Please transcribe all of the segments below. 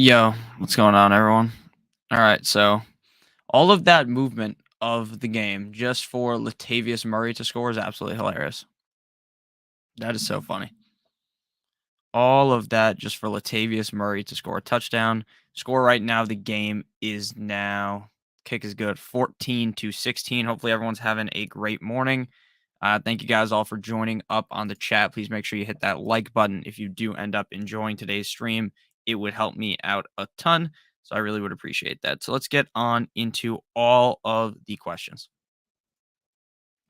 Yo, what's going on, everyone? All right, so all of that movement of the game just for Latavius Murray to score is absolutely hilarious. That is so funny. All of that just for Latavius Murray to score a touchdown. Score right now, the game is now kick is good 14-16. Hopefully, everyone's having a great morning. Thank you guys all for joining up on the chat. Please make sure you hit that like button if you do end up enjoying today's stream. It would help me out a ton. So I really would appreciate that. So let's get on into all of the questions.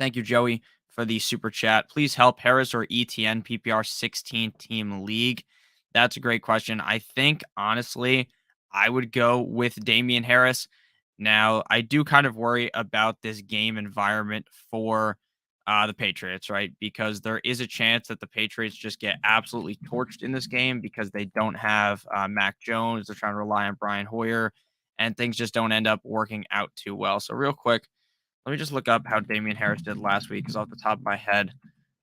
Thank you, Joey, for the super chat. Please help Harris or ETN PPR 16 team league. That's a great question. I think, honestly, I would go with Damian Harris. Now, I do kind of worry about this game environment for the Patriots, right? Because there is a chance that the Patriots just get absolutely torched in this game because they don't have Mac Jones. They're trying to rely on Brian Hoyer, and things just don't end up working out too well. So, real quick, let me just look up how Damian Harris did last week because off the top of my head,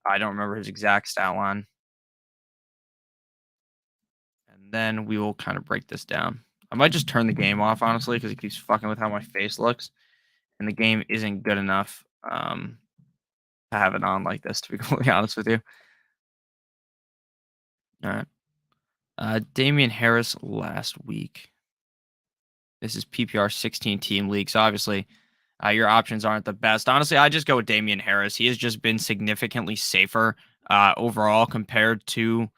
I don't remember his exact stat line. And then we will kind of break this down. I might just turn the game off, honestly, because it keeps fucking with how my face looks. And the game isn't good enough to have it on like this, to be completely honest with you. All right. Damian Harris last week. This is PPR 16 team league. So obviously, your options aren't the best. Honestly, I just go with Damian Harris. He has just been significantly safer overall compared to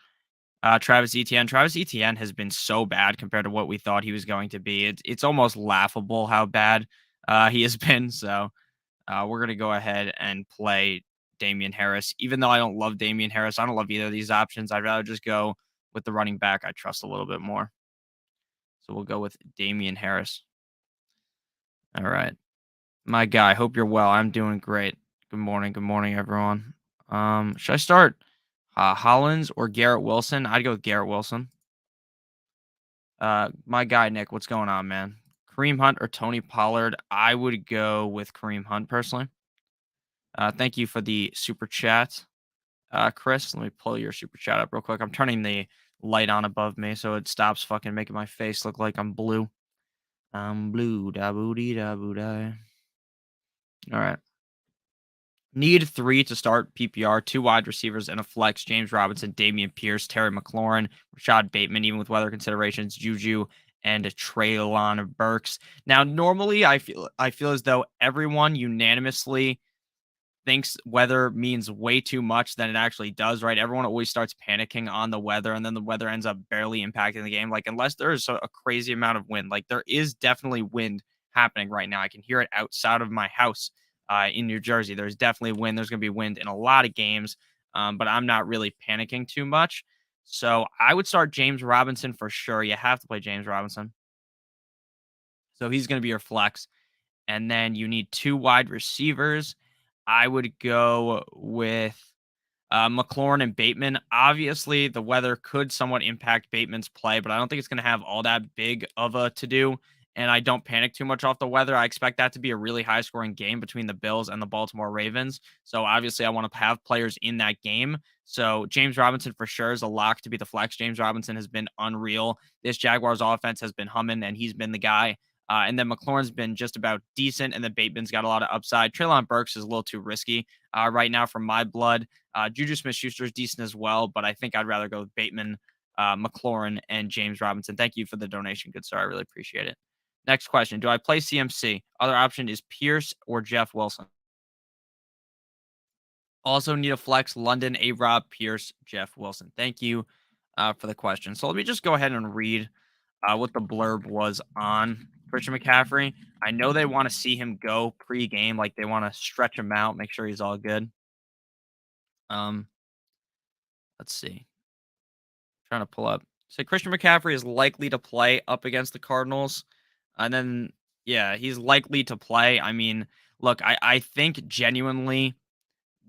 Travis Etienne. Travis Etienne has been so bad compared to what we thought he was going to be. It's almost laughable how bad he has been. So we're gonna go ahead and play Damian Harris. Even though I don't love Damian Harris, I don't love either of these options. I'd rather just go with the running back I trust a little bit more. So we'll go with Damian Harris. All right, my guy. Hope you're well. I'm doing great. Good morning. Good morning, everyone. Should I start Hollins or Garrett Wilson? I'd go with Garrett Wilson. My guy Nick, what's going on, man? Kareem Hunt or Tony Pollard? I would go with Kareem Hunt personally. Thank you for the super chat, Chris. Let me pull your super chat up real quick. I'm turning the light on above me so it stops fucking making my face look like I'm blue. I'm blue, da boo dee da boo da. All right. Need three to start PPR, two wide receivers and a flex. James Robinson, Damian Pierce, Terry McLaurin, Rashad Bateman, even with weather considerations, Juju, and Traylon Burks. Now, normally I feel as though everyone unanimously thinks weather means way too much than it actually does, right? Everyone always starts panicking on the weather, and then the weather ends up barely impacting the game. Like, unless there is a crazy amount of wind, like there is definitely wind happening right now. I can hear it outside of my house in New Jersey. There's definitely wind. There's going to be wind in a lot of games, but I'm not really panicking too much. So I would start James Robinson for sure. You have to play James Robinson. So he's going to be your flex. And then you need two wide receivers. I would go with McLaurin and Bateman. Obviously, the weather could somewhat impact Bateman's play, but I don't think it's going to have all that big of a to do. And I don't panic too much off the weather. I expect that to be a really high scoring game between the Bills and the Baltimore Ravens. So obviously, I want to have players in that game. So James Robinson for sure is a lock to be the flex. James Robinson has been unreal. This Jaguars offense has been humming, and he's been the guy. And then McLaurin's been just about decent, and then Bateman's got a lot of upside. Traylon Burks is a little too risky right now for my blood. Juju Smith-Schuster is decent as well, but I think I'd rather go with Bateman, McLaurin, and James Robinson. Thank you for the donation, good sir. I really appreciate it. Next question. Do I play CMC? Other option is Pierce or Jeff Wilson. Also need a flex, London, A-Rob, Pierce, Jeff Wilson. Thank you for the question. So let me just go ahead and read what the blurb was on Christian McCaffrey. I know they want to see him go pre-game, like they want to stretch him out, make sure he's all good. Um, let's see. Trying to pull up. So Christian McCaffrey is likely to play up against the Cardinals. And then, yeah, he's likely to play. I mean, look, I think genuinely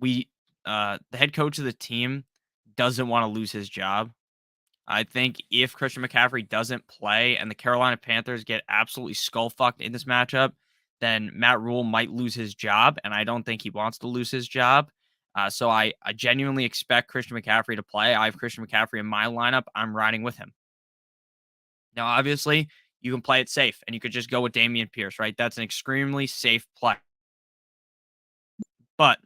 the head coach of the team doesn't want to lose his job. I think if Christian McCaffrey doesn't play and the Carolina Panthers get absolutely skull fucked in this matchup, then Matt Rule might lose his job, and I don't think he wants to lose his job. So I genuinely expect Christian McCaffrey to play. I have Christian McCaffrey in my lineup. I'm riding with him. Now, obviously, you can play it safe and you could just go with Damian Pierce, right? That's an extremely safe play. But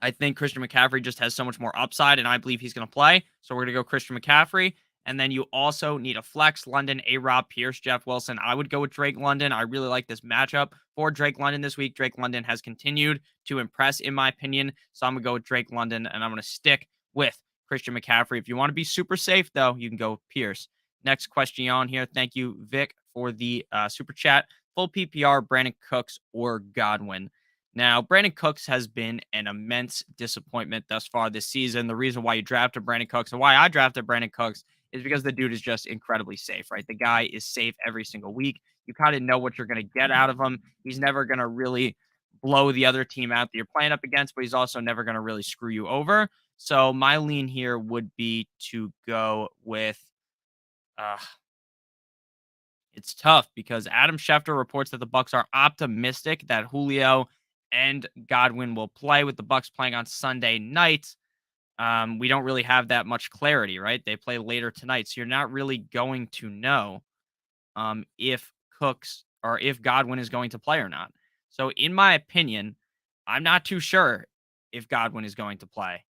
I think Christian McCaffrey just has so much more upside, and I believe he's going to play. So we're going to go Christian McCaffrey. And then you also need a flex, London, A-Rob, Pierce, Jeff Wilson. I would go with Drake London. I really like this matchup for Drake London this week. Drake London has continued to impress, in my opinion. So I'm going to go with Drake London, and I'm going to stick with Christian McCaffrey. If you want to be super safe, though, you can go with Pierce. Next question on here. Thank you, Vic, for the super chat. Full PPR, Brandon Cooks or Godwin. Now, Brandon Cooks has been an immense disappointment thus far this season. The reason why you drafted Brandon Cooks and why I drafted Brandon Cooks is because the dude is just incredibly safe, right? The guy is safe every single week. You kind of know what you're going to get out of him. He's never going to really blow the other team out that you're playing up against, but he's also never going to really screw you over. So my lean here would be to go with uh, it's tough because Adam Schefter reports that the Bucks are optimistic that Julio and Godwin will play, with the Bucks playing on Sunday night. We don't really have that much clarity, right? They play later tonight, so you're not really going to know if Cooks or if Godwin is going to play or not. So, in my opinion, I'm not too sure if Godwin is going to play.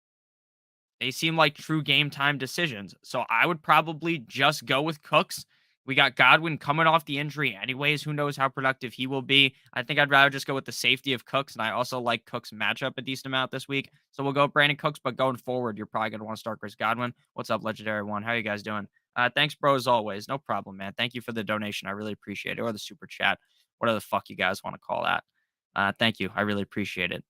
They seem like true game time decisions. So I would probably just go with Cooks. We got Godwin coming off the injury anyways. Who knows how productive he will be? I think I'd rather just go with the safety of Cooks. And I also like Cooks' matchup a decent amount this week. So we'll go with Brandon Cooks. But going forward, you're probably going to want to start Chris Godwin. What's up, Legendary One? How you guys doing? Thanks, bro, as always. No problem, man. Thank you for the donation. I really appreciate it. Or the super chat. Whatever the fuck you guys want to call that. Thank you. I really appreciate it.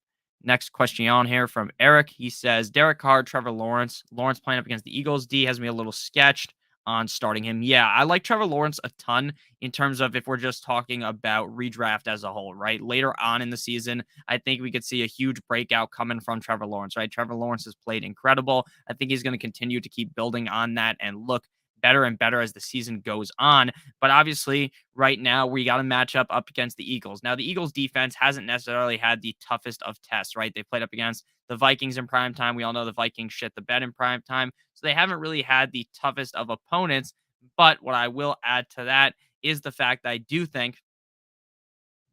Next question on here from Eric. He says, Derek Carr, Trevor Lawrence. Lawrence playing up against the Eagles. D has me a little sketched on starting him. Yeah, I like Trevor Lawrence a ton in terms of if we're just talking about redraft as a whole, right? Later on in the season, I think we could see a huge breakout coming from Trevor Lawrence, right? Trevor Lawrence has played incredible. I think he's going to continue to keep building on that and look better and better as the season goes on. But obviously, right now, we got a matchup up against the Eagles. Now, the Eagles defense hasn't necessarily had the toughest of tests, right? They played up against the Vikings in prime time. We all know the Vikings shit the bed in prime time. So they haven't really had the toughest of opponents. But what I will add to that is the fact that I do think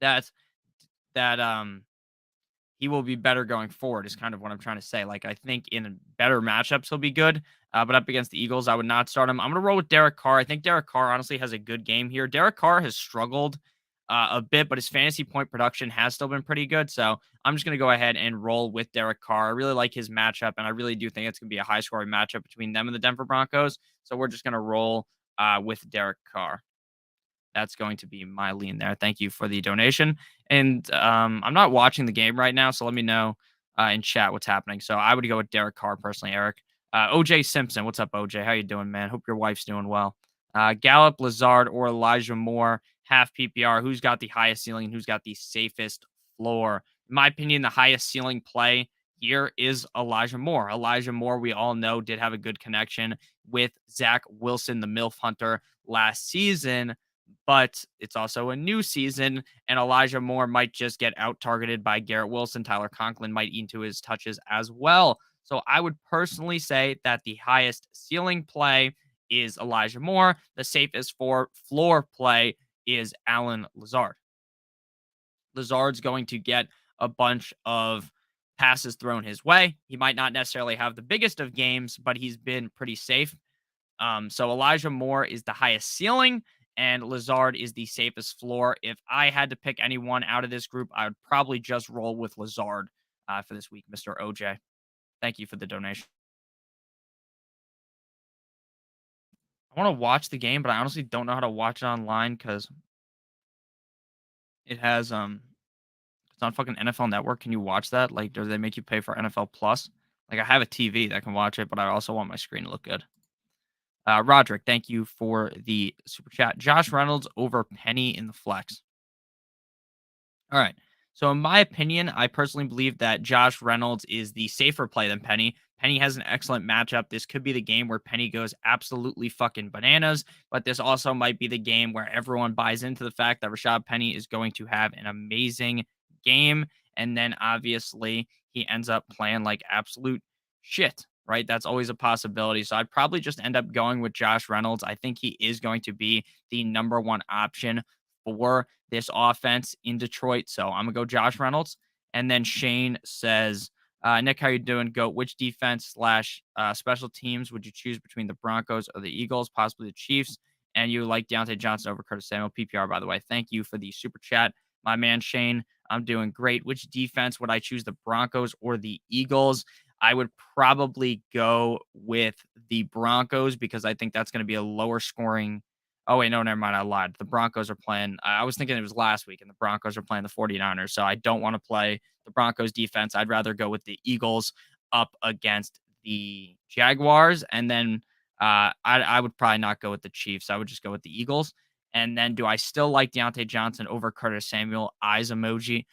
that that he will be better going forward is kind of what I'm trying to say. Like, I think in better matchups, he'll be good. But up against the Eagles, I would not start him. I'm going to roll with Derek Carr. I think Derek Carr honestly has a good game here. Derek Carr has struggled a bit, but his fantasy point production has still been pretty good. So I'm just going to go ahead and roll with Derek Carr. I really like his matchup, and I really do think it's going to be a high scoring matchup between them and the Denver Broncos. So we're just going to roll with Derek Carr. That's going to be my lean there. Thank you for the donation. And I'm not watching the game right now, so let me know in chat what's happening. So I would go with Derek Carr personally, Eric. OJ Simpson, what's up, OJ? How you doing, man? Hope your wife's doing well. Gallup, Lazard, or Elijah Moore, half PPR. Who's got the highest ceiling and who's got the safest floor? In my opinion, the highest ceiling play here is Elijah Moore. Elijah Moore, we all know, did have a good connection with Zach Wilson, the MILF Hunter, last season, but it's also a new season, and Elijah Moore might just get out targeted by Garrett Wilson. Tyler Conklin might eat into his touches as well. So I would personally say that the highest ceiling play is Elijah Moore. The safest for floor play is Alan Lazard. Lazard's going to get a bunch of passes thrown his way. He might not necessarily have the biggest of games, but he's been pretty safe. So Elijah Moore is the highest ceiling, and Lazard is the safest floor. If I had to pick anyone out of this group, I would probably just roll with Lazard for this week, Mr. OJ. Thank you for the donation. I want to watch the game, but I honestly don't know how to watch it online because it has it's on fucking NFL Network. Can you watch that? Like, do they make you pay for NFL Plus? Like, I have a TV that can watch it, but I also want my screen to look good. Roderick, thank you for the super chat. Josh Reynolds over Penny in the flex. All right. So, in my opinion, I personally believe that Josh Reynolds is the safer play than Penny. Penny has an excellent matchup. This could be the game where Penny goes absolutely fucking bananas, but this also might be the game where everyone buys into the fact that Rashad Penny is going to have an amazing game. And then obviously he ends up playing like absolute shit, right? That's always a possibility. So I'd probably just end up going with Josh Reynolds. I think he is going to be the number one option for this offense in Detroit. So I'm gonna go Josh Reynolds. And then Shane says, Nick, how you doing? Goat, which defense slash special teams would you choose between the Broncos or the Eagles, possibly the Chiefs? And you like Deontay Johnson over Curtis Samuel, PPR, by the way. Thank you for the super chat, my man Shane. I'm doing great. Which defense would I choose, the Broncos or the Eagles? I would probably go with the Broncos because I think that's going to be a lower scoring. Oh, wait, no, never mind. I lied. The Broncos are playing. I was thinking it was last week, and the Broncos are playing the 49ers. So I don't want to play the Broncos defense. I'd rather go with the Eagles up against the Jaguars. And then I would probably not go with the Chiefs. I would just go with the Eagles. And then do I still like Deontay Johnson over Curtis Samuel? Eyes emoji.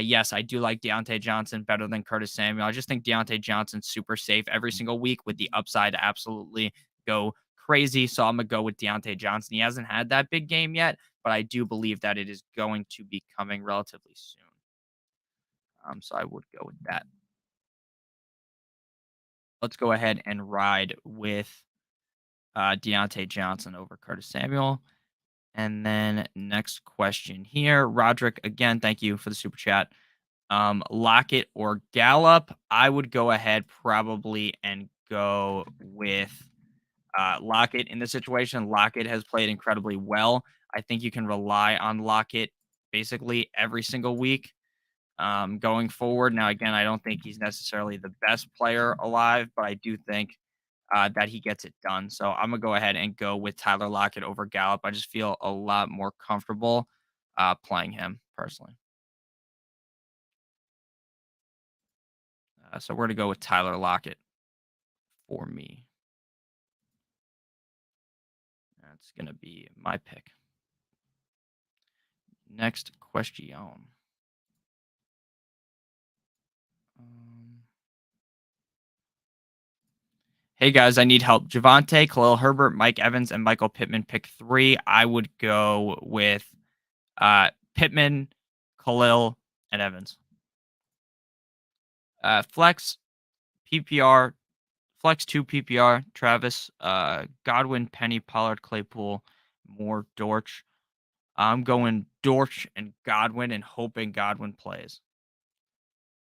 Yes, I do like Deontay Johnson better than Curtis Samuel. I just think Deontay Johnson's super safe every single week with the upside to absolutely go crazy. So I'm going to go with Deontay Johnson. He hasn't had that big game yet, but I do believe that it is going to be coming relatively soon. So I would go with that. Let's go ahead and ride with Deontay Johnson over Curtis Samuel. And then next question here, Roderick, again, thank you for the super chat. Lockett or Gallup? I would go ahead probably and go with Lockett in this situation. Lockett has played incredibly well. I think you can rely on Lockett basically every single week going forward. Now, again, I don't think he's necessarily the best player alive, but I do think that he gets it done. So I'm gonna go ahead and go with Tyler Lockett over Gallup. I just feel a lot more comfortable playing him personally. So we're gonna go with Tyler Lockett for me. That's gonna be my pick. Next question. Um, hey guys, I need help. Javante, Khalil Herbert, Mike Evans, and Michael Pittman pick three. I would go with Pittman, Khalil, and Evans. Flex, PPR, Flex 2 PPR, Travis, Godwin, Penny, Pollard, Claypool, Moore, Dortch. I'm going Dortch and Godwin and hoping Godwin plays.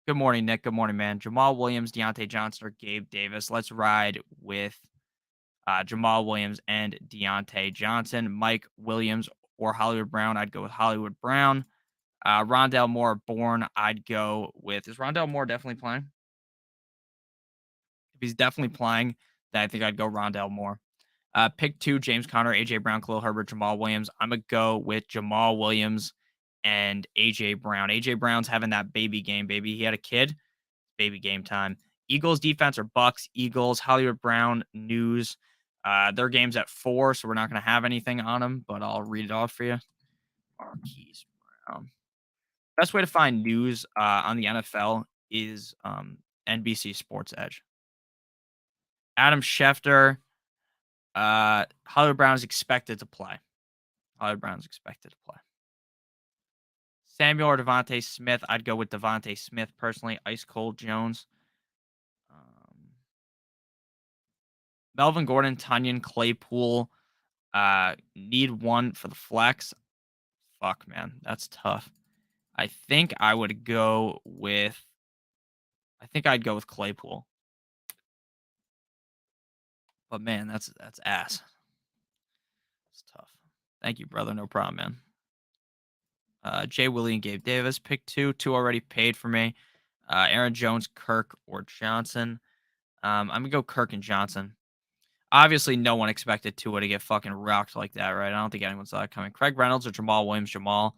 Good morning, Nick. Good morning, man. Jamal Williams, Deontay Johnson, or Gabe Davis. Let's ride with Jamal Williams and Deontay Johnson. Mike Williams or Hollywood Brown. I'd go with Hollywood Brown. Rondell Moore, Bourne. I'd go with. Is Rondell Moore definitely playing? If he's definitely playing, then I think I'd go Rondell Moore. Pick two, James Conner, AJ Brown, Khalil Herbert, Jamal Williams. I'm going to go with Jamal Williams and AJ Brown. AJ Brown's having that baby game, baby. He had a kid. Baby game time. Eagles defense or Bucks, Eagles, Hollywood Brown, News. Their game's at 4, so we're not going to have anything on them, but I'll read it off for you. Marquise Brown. Best way to find news on the NFL is NBC Sports Edge. Adam Schefter. Hollywood Brown is expected to play. Hollywood Brown is expected to play. Samuel or Devontae Smith. I'd go with Devontae Smith personally. Ice Cold Jones. Melvin Gordon, Tunyon, Claypool. Need one for the flex. Fuck, man. That's tough. I think I would go with. I think I'd go with Claypool. But man, that's ass. It's tough. Thank you, brother. No problem, man. Jay Willie and Gabe Davis. Pick two. Two already paid for me. Aaron Jones, Kirk, or Johnson. I'm gonna go Kirk and Johnson. Obviously, no one expected Tua to get fucking rocked like that, right? I don't think anyone saw that coming. Craig Reynolds or Jamal Williams. Jamal.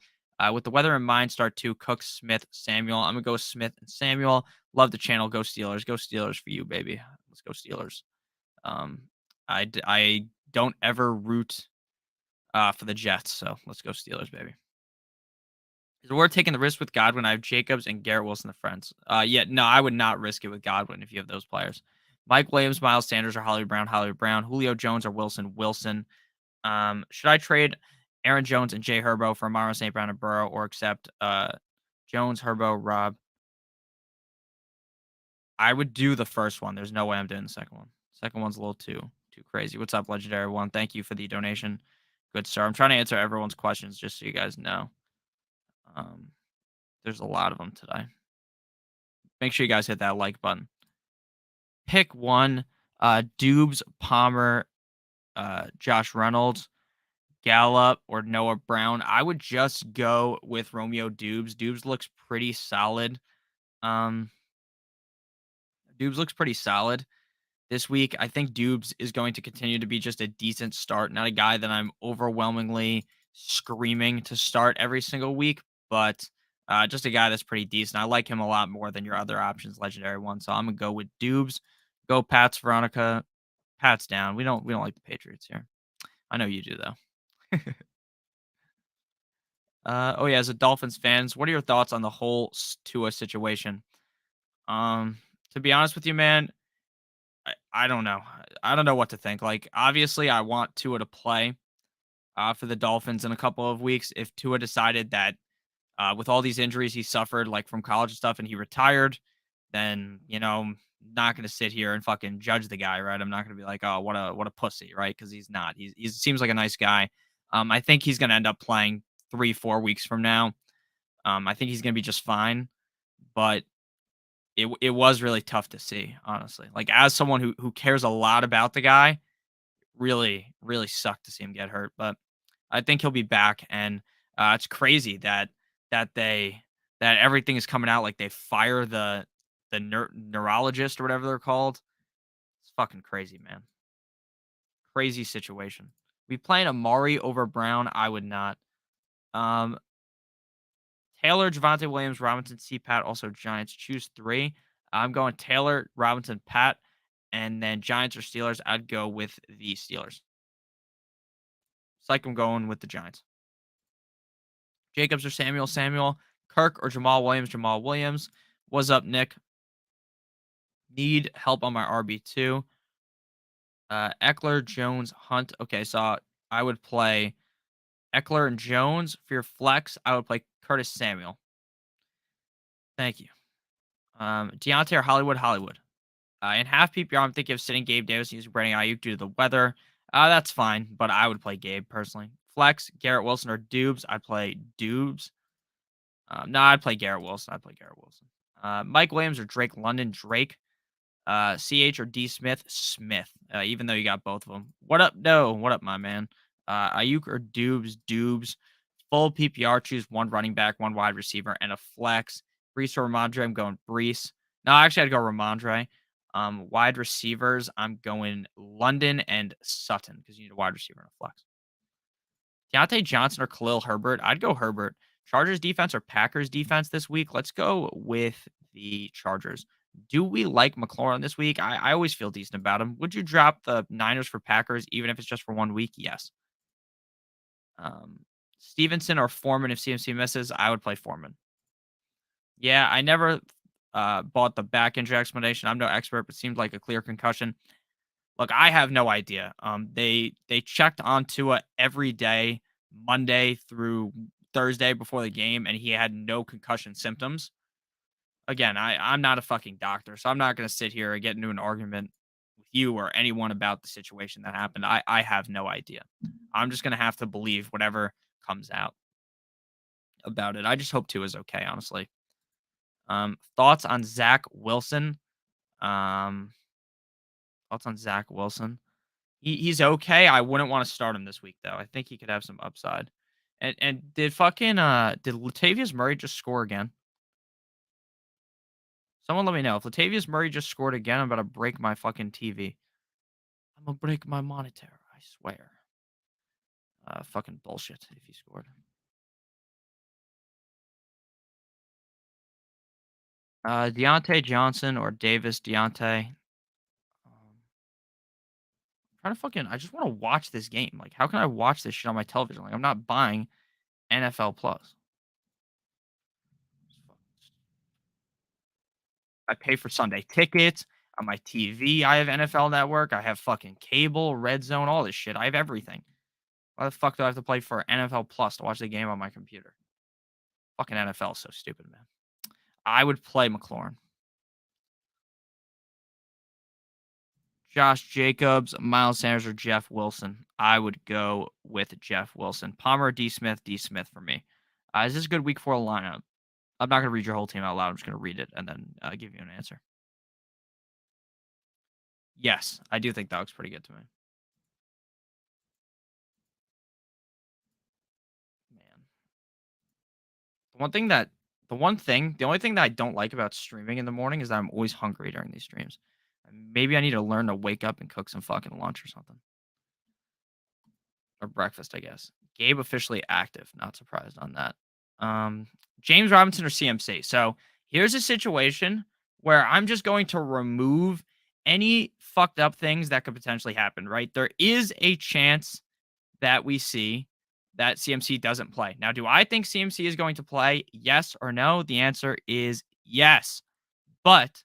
With the weather in mind, start two. Cook, Smith, Samuel. I'm gonna go Smith and Samuel. Love the channel. Go Steelers. Go Steelers for you, baby. Let's go Steelers. I don't ever root for the Jets, so let's go Steelers, baby. Is it worth taking the risk with Godwin? I have Jacobs and Garrett Wilson, the friends. Yeah, no, I would not risk it with Godwin if you have those players. Mike Williams, Miles Sanders, or Hollywood Brown, Hollywood Brown, Julio Jones, or Wilson, Wilson. Should I trade Aaron Jones and Jay Herbo for Amaro St. Brown and Burrow, or accept Jones, Herbo, Rob? I would do the first one. There's no way I'm doing the second one. Second one's a little too crazy. What's up, Legendary One? Thank you for the donation. Good sir. I'm trying to answer everyone's questions just so you guys know. Um, there's a lot of them today. Make sure you guys hit that like button. Pick one. Dubes, Palmer, Josh Reynolds, Gallup, or Noah Brown. I would just go with Romeo Dubes. Dubes looks pretty solid. Um, Dubes looks pretty solid this week. I think Dubes is going to continue to be just a decent start, not a guy that I'm overwhelmingly screaming to start every single week, but just a guy that's pretty decent. I like him a lot more than your other options, legendary one. So I'm gonna go with Dubes. Go Pats, Veronica. Pats down. We don't like the Patriots here. I know you do though. Oh yeah, as a Dolphins fans, what are your thoughts on the whole Tua situation? Um, to be honest with you, man, I don't know. I don't know what to think. Like, obviously, I want Tua to play for the Dolphins in a couple of weeks. If Tua decided that with all these injuries he suffered, like from college and stuff, and he retired, then I'm not going to sit here and fucking judge the guy, right? I'm not going to be like, oh, what a pussy, right? Because he's not. He seems like a nice guy. I think he's going to end up playing 3-4 weeks from now. I think he's going to be just fine, but it was really tough to see, honestly. Like as someone who cares a lot about the guy, really, really sucked to see him get hurt. But I think he'll be back, and it's crazy that they that everything is coming out like they fire the neurologist or whatever they're called. It's fucking crazy, man. Crazy situation. We playing Amari over Brown. I would not. Um, Taylor, Javante Williams, Robinson, C. Pat, also Giants. Choose three. I'm going Taylor, Robinson, Pat, and then Giants or Steelers. I'd go with the Steelers. It's like I'm going with the Giants. Jacobs or Samuel, Samuel. Kirk or Jamal Williams, Jamal Williams. What's up, Nick? Need help on my RB2. Eckler, Jones, Hunt. Okay, so I would play Eckler and Jones. For your flex, I would play Curtis Samuel. Thank you. Deontay or Hollywood, Hollywood. In half PPR, I'm thinking of sitting Gabe Davis using Brandon Ayuk due to the weather. That's fine, but I would play Gabe personally. Flex, Garrett Wilson or Dubes. I'd play Dubes. No, I'd play Garrett Wilson. I'd play Garrett Wilson. Mike Williams or Drake London. Drake. CH or D Smith. Smith. Even though you got both of them. What up? No. What up, my man? Ayuk or Dubes. Dubes. Full PPR. Choose one running back, one wide receiver, and a flex. Brees or Ramondre. I'm going Brees. No, actually, I'd go Ramondre. Wide receivers. I'm going London and Sutton because you need a wide receiver and a flex. Deontay Johnson or Khalil Herbert. I'd go Herbert. Chargers defense or Packers defense this week? Let's go with the Chargers. Do we like McLaurin this week? I always feel decent about him. Would you drop the Niners for Packers, even if it's just for 1 week? Yes. Um, Stevenson or Foreman if CMC misses? I would play Foreman. Yeah, I never bought the back injury explanation. I'm no expert, but seemed like a clear concussion. Look, I have no idea. They checked on Tua every day, Monday through Thursday before the game, and he had no concussion symptoms. Again, I'm not a fucking doctor, so I'm not going to sit here and get into an argument with you or anyone about the situation that happened. I have no idea. I'm just going to have to believe whatever comes out about it. I just hope Tua is okay, honestly. Thoughts on Zach Wilson? Um, thoughts on Zach Wilson? He's okay. I wouldn't want to start him this week though. I think he could have some upside. And did Latavius Murray just score again? Someone let me know. If Latavius Murray just scored again, I'm about to break my fucking TV. I'm gonna break my monitor, I swear. Fucking bullshit if he scored. Deontay Johnson or Davis Deontay. Trying to fucking I just want to watch this game. Like, how can I watch this shit on my television? Like, I'm not buying NFL Plus. I pay for Sunday tickets on my TV. I have NFL Network. I have fucking cable, Red Zone, all this shit. I have everything. Why the fuck do I have to play for NFL Plus to watch the game on my computer? Fucking NFL is so stupid, man. I would play McLaurin. Josh Jacobs, Miles Sanders, or Jeff Wilson? I would go with Jeff Wilson. Palmer, D. Smith, D. Smith for me. Is this a good week 4 lineup? I'm not going to read your whole team out loud. I'm just going to read it and then give you an answer. Yes, I do think that looks pretty good to me. Man. The only thing that I don't like about streaming in the morning is that I'm always hungry during these streams. Maybe I need to learn to wake up and cook some fucking lunch or something. Or breakfast, I guess. Gabe officially active. Not surprised on that. Um, James Robinson or CMC. So here's a situation where I'm just going to remove any fucked up things that could potentially happen, right? There is a chance that we see that CMC doesn't play. Now, do I think CMC is going to play? Yes or no? The answer is yes. But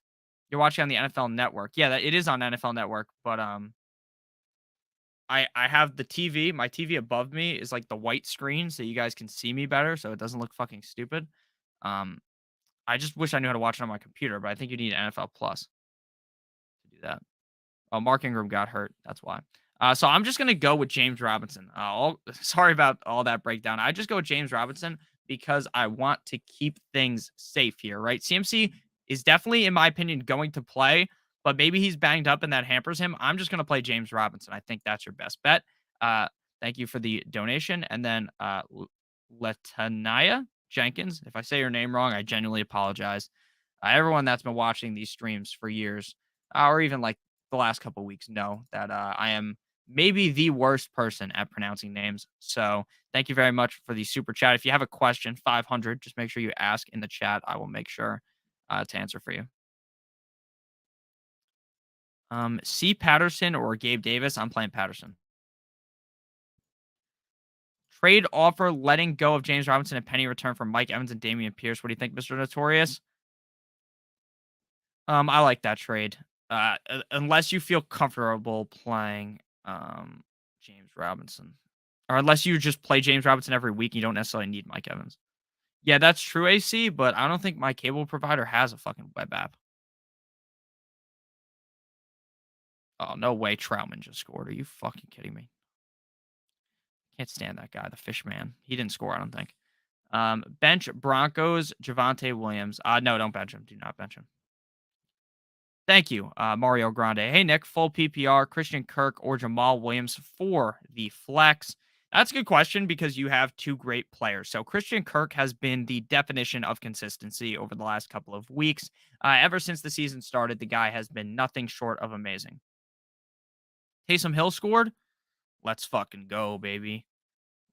you're watching on the NFL Network. Yeah, it is on NFL Network, but I have the TV. My TV above me is like the white screen, so you guys can see me better, so it doesn't look fucking stupid. Um, I just wish I knew how to watch it on my computer, but I think you need NFL Plus to do that. Oh, Mark Ingram got hurt. That's why. So I'm just gonna go with James Robinson. Sorry about all that breakdown. I just go with James Robinson because I want to keep things safe here, right? CMC is definitely, in my opinion, going to play, but maybe he's banged up and that hampers him. I'm just gonna play James Robinson. I think that's your best bet. Uh, thank you for the donation, and then Letania Jenkins. If I say your name wrong, I genuinely apologize. Everyone that's been watching these streams for years, or even like the last couple weeks, know that I am maybe the worst person at pronouncing names. So thank you very much for the super chat. If you have a question, 500, just make sure you ask in the chat. I will make sure to answer for you. C. Patterson or Gabe Davis? I'm playing Patterson. Trade offer, letting go of James Robinson and penny return for Mike Evans and Damian Pierce. What do you think, Mr. Notorious? I like that trade. Unless you feel comfortable playing James Robinson. Or unless you just play James Robinson every week, you don't necessarily need Mike Evans. Yeah, that's true, AC, but I don't think my cable provider has a fucking web app. Oh, no way Troutman just scored. Are you fucking kidding me? Can't stand that guy, the fish man. He didn't score, I don't think. Bench Broncos, Javante Williams. No, don't bench him. Do not bench him. Thank you, Mario Grande. Hey, Nick, full PPR, Christian Kirk or Jamal Williams for the flex? That's a good question because you have two great players. So Christian Kirk has been the definition of consistency over the last couple of weeks. Ever since the season started, the guy has been nothing short of amazing. Taysom Hill scored. Let's fucking go, baby.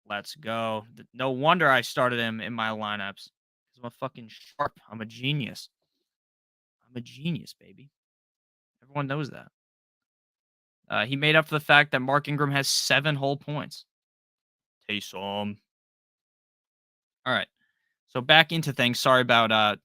Let's go. No wonder I started him in my lineups. Because I'm a fucking sharp. I'm a genius. I'm a genius, baby. Everyone knows that. He made up for the fact that Mark Ingram has 7 whole points. Taysom. All right. So back into things. Sorry about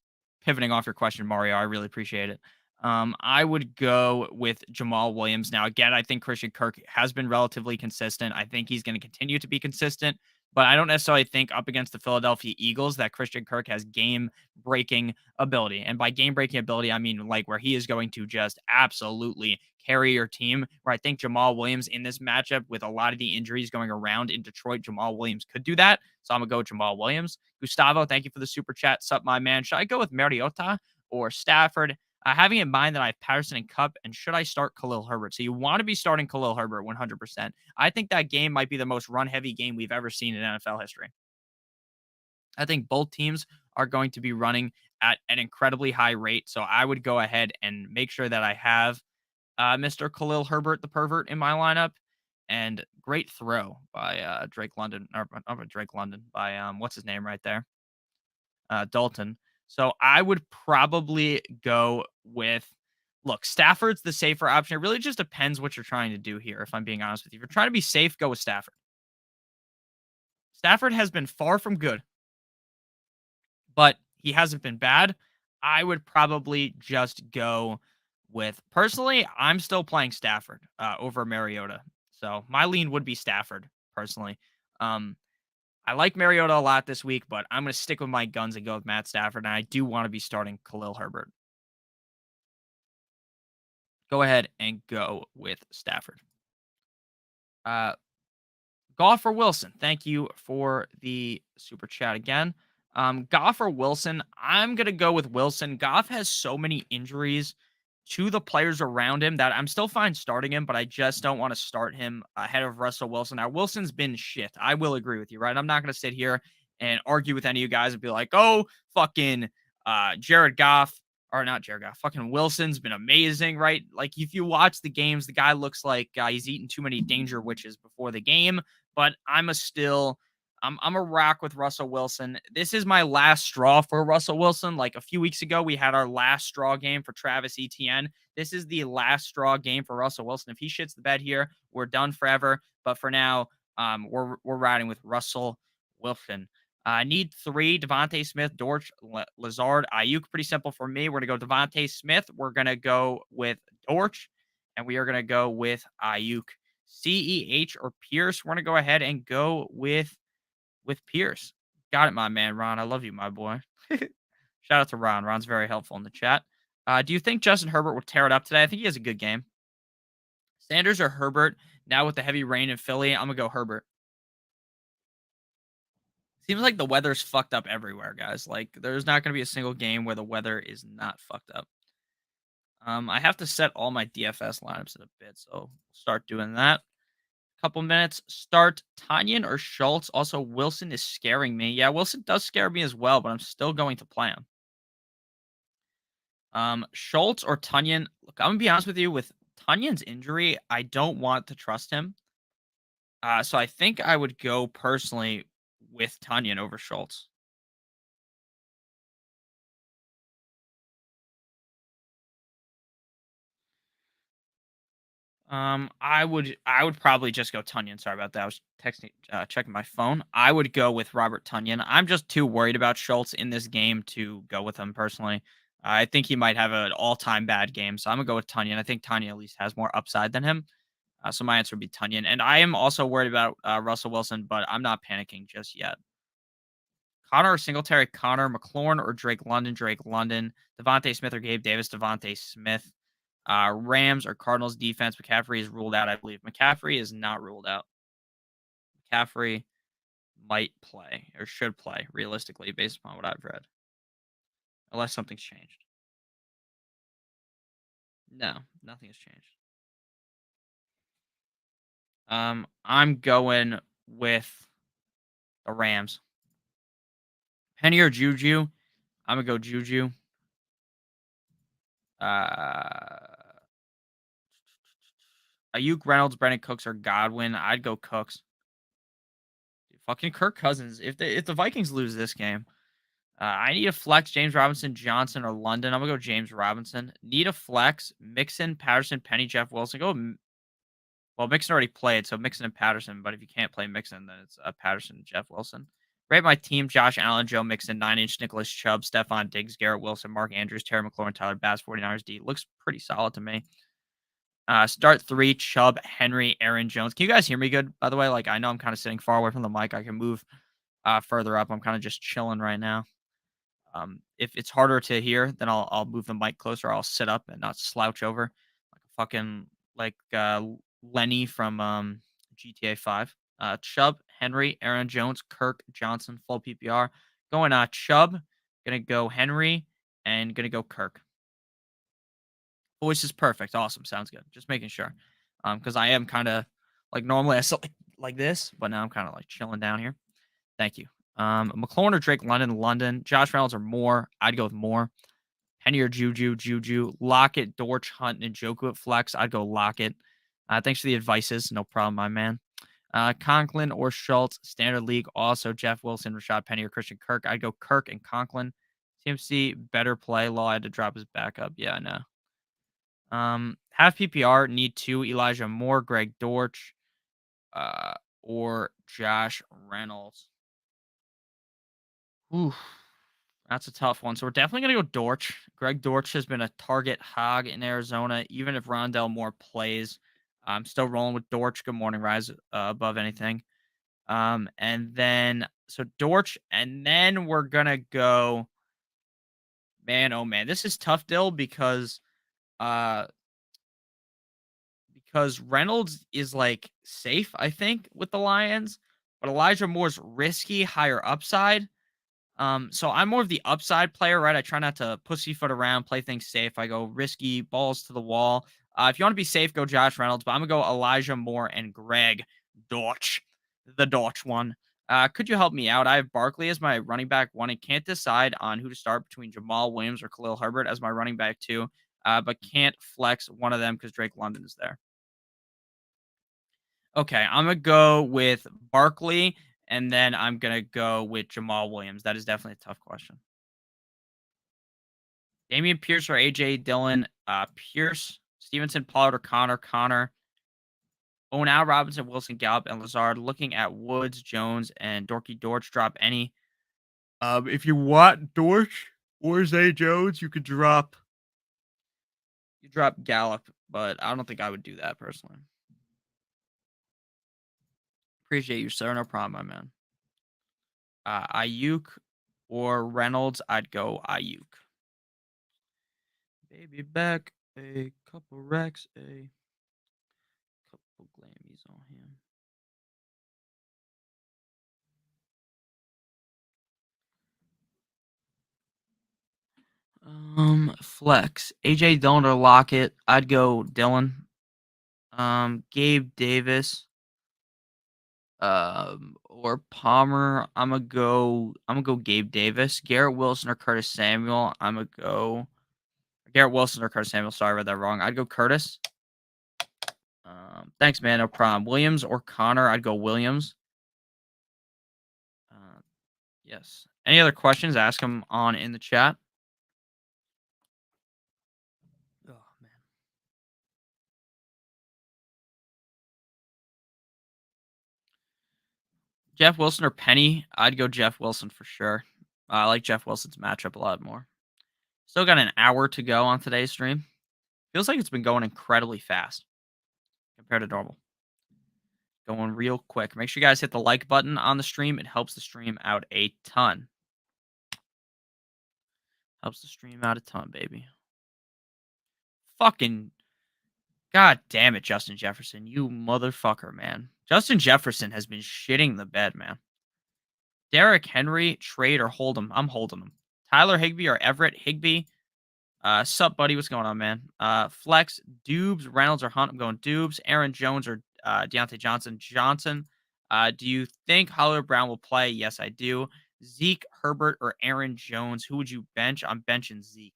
pivoting off your question, Mario. I really appreciate it. I would go with Jamal Williams. Now, again, I think Christian Kirk has been relatively consistent. I think he's going to continue to be consistent, but I don't necessarily think up against the Philadelphia Eagles that Christian Kirk has game breaking ability. And by game breaking ability, I mean like where he is going to just absolutely carry your team. Where I think Jamal Williams in this matchup, with a lot of the injuries going around in Detroit, Jamal Williams could do that. So I'm going to go with Jamal Williams. Gustavo, thank you for the super chat. Sup, my man. Should I go with Mariota or Stafford? Having in mind that I have Patterson and Cup, and should I start Khalil Herbert? So you want to be starting Khalil Herbert 100%. I think that game might be the most run-heavy game we've ever seen in NFL history. I think both teams are going to be running at an incredibly high rate, so I would go ahead and make sure that I have Mr. Khalil Herbert, the pervert, in my lineup. And great throw by Drake London, or not Drake London, by what's his name right there? Dalton. So I would probably go with, look, Stafford's the safer option. It really just depends what you're trying to do here, if I'm being honest with you. If you're trying to be safe, go with Stafford. Stafford has been far from good, but he hasn't been bad. I would probably just go with, personally, I'm still playing Stafford over Mariota. So my lean would be Stafford, personally. I like Mariota a lot this week, but I'm going to stick with my guns and go with Matt Stafford. And I do want to be starting Khalil Herbert. Go ahead and go with Stafford. Uh, Goff or Wilson? Thank you for the super chat again. Goff or Wilson? I'm gonna go with Wilson. Goff has so many injuries to the players around him that I'm still fine starting him, but I just don't want to start him ahead of Russell Wilson. Now, Wilson's been shit. I will agree with you, right? I'm not gonna sit here and argue with any of you guys and be like, oh, fucking Jared Goff. Or not Jared Goff. Fucking Wilson's been amazing, right? Like, if you watch the games, the guy looks like he's eaten too many danger witches before the game, but I'm a rock with Russell Wilson. This is my last straw for Russell Wilson. Like a few weeks ago, we had our last straw game for Travis Etienne. This is the last straw game for Russell Wilson. If he shits the bed here, we're done forever. But for now, we're riding with Russell Wilson. Need three: Devontae Smith, Dortch, Lazard, Ayuk. Pretty simple for me. We're gonna go Devontae Smith. We're gonna go with Dortch, and we are gonna go with Ayuk. CEH or Pierce. We're gonna go ahead and go with Pierce. Got it, my man, Ron. I love you, my boy. Shout out to Ron. Ron's very helpful in the chat. Do you think Justin Herbert will tear it up today? I think he has a good game. Sanders or Herbert? Now with the heavy rain in Philly, I'm gonna go Herbert. Seems like the weather's fucked up everywhere, guys. Like, there's not gonna be a single game where the weather is not fucked up. I have to set all my DFS lineups in a bit, so we'll start doing that. Couple minutes. Start Tanyan or Schultz. Also, Wilson is scaring me. Yeah, Wilson does scare me as well, but I'm still going to play him. Schultz or Tanyan. Look, I'm gonna be honest with you. With Tanyan's injury, I don't want to trust him. So I think I would go personally with Tanyan over Schultz. I would probably just go Tunyon. Sorry about that. I was texting, checking my phone. I would go with Robert Tunyon. I'm just too worried about Schultz in this game to go with him personally. I think he might have an all-time bad game, so I'm gonna go with Tunyon. I think Tunyon at least has more upside than him. So my answer would be Tunyon. And I am also worried about Russell Wilson, but I'm not panicking just yet. Connor or Singletary, Connor, McLaurin or Drake London, Drake London, Devontae Smith or Gabe Davis, Devontae Smith. Rams or Cardinals defense. McCaffrey is ruled out, I believe. McCaffrey is not ruled out. McCaffrey might play or should play realistically based upon what I've read. Unless something's changed. No, nothing has changed. I'm going with the Rams. Penny or Juju? I'm gonna go Juju. Ayuk, Reynolds, Brandon Cooks, or Godwin. I'd go Cooks. Fucking Kirk Cousins. If the Vikings lose this game, I need a flex James Robinson, Johnson, or London. I'm gonna go James Robinson. Need a flex Mixon, Patterson, Penny, Jeff Wilson. Well, Mixon already played, so Mixon and Patterson. But if you can't play Mixon, then it's Patterson and Jeff Wilson. Rate my team: Josh Allen, Joe Mixon, 9-inch Nicholas Chubb, Stephon Diggs, Garrett Wilson, Mark Andrews, Terry McLaurin, Tyler Bass, 49ers D. Looks pretty solid to me. Start 3: Chubb, Henry, Aaron Jones. Can you guys hear me good? By the way, like I know I'm kind of sitting far away from the mic. I can move further up. I'm kind of just chilling right now. If it's harder to hear, then I'll move the mic closer. I'll sit up and not slouch over like a fucking Lenny from GTA 5. Chubb, Henry, Aaron Jones, Kirk, Johnson, full PPR. Going Chubb, gonna go Henry, and gonna go Kirk. Voice is perfect. Awesome. Sounds good. Just making sure. Because I am kind of like normally I sit like this, but now I'm kind of like chilling down here. Thank you. McLaurin or Drake London, London. Josh Reynolds or Moore. I'd go with Moore. Penny or Juju. Lockett, Dortch, Hunt, and Njoku at flex. I'd go Lockett. Thanks for the advices. No problem, my man. Conklin or Schultz, standard league. Also, Jeff Wilson, Rashad Penny, or Christian Kirk. I'd go Kirk and Conklin. CMC, better play. Law had to drop his backup. Yeah, I know. Half PPR, need 2: Elijah Moore, Greg Dortch, or Josh Reynolds. Ooh, that's a tough one. So we're definitely gonna go Dortch. Greg Dortch has been a target hog in Arizona, even if Rondell Moore plays. I'm still rolling with Dortch. Good morning, Rise, above anything. And then so Dortch, and then we're gonna go. Man, oh man, this is tough, Dill, because because Reynolds is like safe, I think, with the Lions, but Elijah Moore's risky, higher upside. So I'm more of the upside player, right? I try not to pussyfoot around, play things safe. I go risky, balls to the wall. If you want to be safe, go Josh Reynolds, but I'm gonna go Elijah Moore and Greg Dortch, the Dortch one. Could you help me out? I have Barkley as my running back one and can't decide on who to start between Jamal Williams or Khalil Herbert as my running back two, but can't flex one of them because Drake London is there. Okay, I'm gonna go with Barkley, and then I'm gonna go with Jamal Williams. That is definitely a tough question. Damian Pierce or AJ Dillon, Pierce, Stevenson, Pollard, or Connor, Owen Al Robinson, Wilson, Gallup, and Lazard. Looking at Woods, Jones, and Dorky Dortch. Drop any. If you want Dortch or Zay Jones, you drop Gallup, but I don't think I would do that personally. Appreciate you, sir. No problem, my man. Ayuk or Reynolds, I'd go Ayuk. Baby back, a couple racks, a couple glammies on him. Flex. AJ Dillon or Lockett. I'd go Dillon. Gabe Davis. Or Palmer. I'm gonna go Gabe Davis. Garrett Wilson or Curtis Samuel. I'm gonna go Garrett Wilson or Curtis Samuel. Sorry, I read that wrong. I'd go Curtis. Thanks, man. No problem. Williams or Connor. I'd go Williams. Yes. Any other questions? Ask them on in the chat. Oh man. Jeff Wilson or Penny? I'd go Jeff Wilson for sure. I like Jeff Wilson's matchup a lot more. Still got an hour to go on today's stream. Feels like it's been going incredibly fast compared to normal. Going real quick. Make sure you guys hit the like button on the stream. It helps the stream out a ton. Helps the stream out a ton, baby. Fucking God damn it, Justin Jefferson. You motherfucker, man. Justin Jefferson has been shitting the bed, man. Derrick Henry, trade or hold him. I'm holding him. Tyler Higbee or Everett Higbee. Sup, buddy? What's going on, man? Flex, Dubes, Reynolds, or Hunt. I'm going Dubes. Aaron Jones or Deontay Johnson. Johnson. Do you think Hollywood Brown will play? Yes, I do. Zeke, Herbert, or Aaron Jones. Who would you bench? I'm benching Zeke.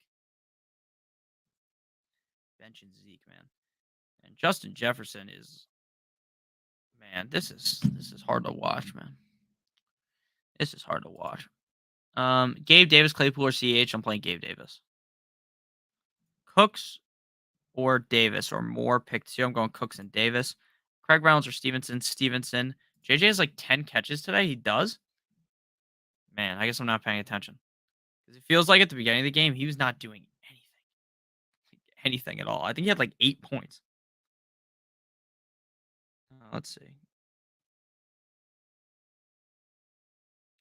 Benching Zeke, man. And Justin Jefferson is, man. This is hard to watch, man. This is hard to watch. Gabe Davis, Claypool, or CH. I'm playing Gabe Davis. Cooks or Davis or Moore. Pick two. I'm going Cooks and Davis. Craig Reynolds or Stevenson. Stevenson. JJ has like 10 catches today. He does. Man, I guess I'm not paying attention. Because it feels like at the beginning of the game, he was not doing anything at all. I think he had like 8 points. Let's see.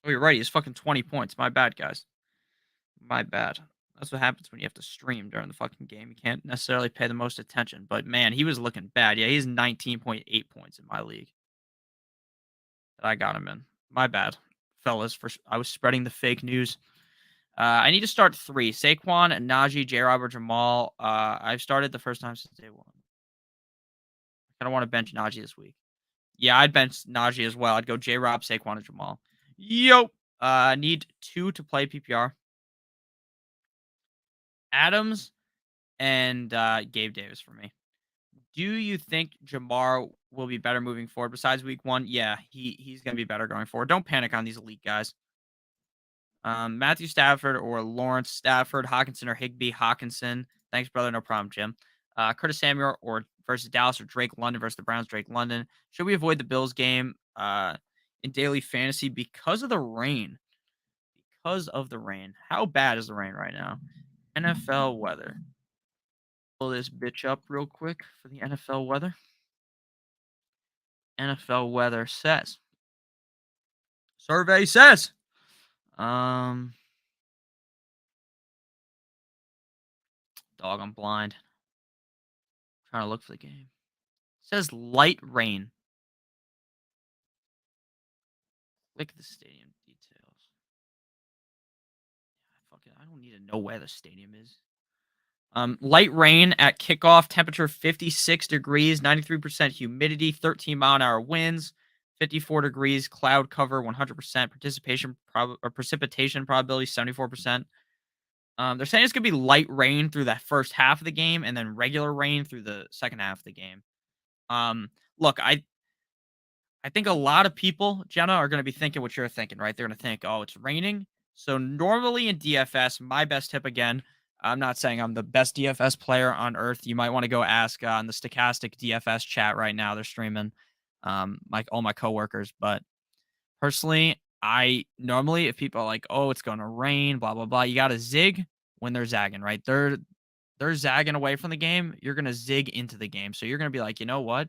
Oh, you're right. He's fucking 20 points. My bad, guys. My bad. That's what happens when you have to stream during the fucking game. You can't necessarily pay the most attention. But man, he was looking bad. Yeah, he's 19.8 points in my league. That I got him in. My bad, fellas. I was spreading the fake news. I need to start 3. Saquon, Najee, J. Robert, Jamal. I've started the first time since day 1. I don't want to bench Najee this week. Yeah, I'd bench Najee as well. I'd go J. Rob, Saquon, and Jamal. Yo. Need 2 to play PPR. Adams and Gabe Davis for me. Do you think Jamar will be better moving forward besides week 1? Yeah, he's going to be better going forward. Don't panic on these elite guys. Matthew Stafford or Lawrence Stafford, Hawkinson or Higbee, Hawkinson. Thanks, brother. No problem, Jim. Curtis Samuel or versus Dallas or Drake London versus the Browns, Drake London. Should we avoid the Bills game in daily fantasy because of the rain? Because of the rain. How bad is the rain right now? NFL weather. Pull this bitch up real quick for the NFL weather. NFL weather says. Survey says. Dog, I'm blind. Trying to look for the game. says light rain. Click the stadium details. I don't need to know where the stadium is. Light rain at kickoff, temperature 56 degrees, 93% humidity, 13-mile-an-hour winds, 54 degrees, cloud cover, 100%, precipitation probability, 74%. They're saying it's going to be light rain through that first half of the game and then regular rain through the second half of the game. Look, I think a lot of people, Jenna, are going to be thinking what you're thinking, right? They're going to think, oh, it's raining. So normally in DFS, my best tip again, I'm not saying I'm the best DFS player on earth. You might want to go ask on the Stokastic DFS chat right now. They're streaming, like all my coworkers. But personally, I normally, if people are like, oh, it's going to rain, blah, blah, blah, you got to zig when they're zagging, right? They're zagging away from the game. You're going to zig into the game. So you're going to be like, you know what?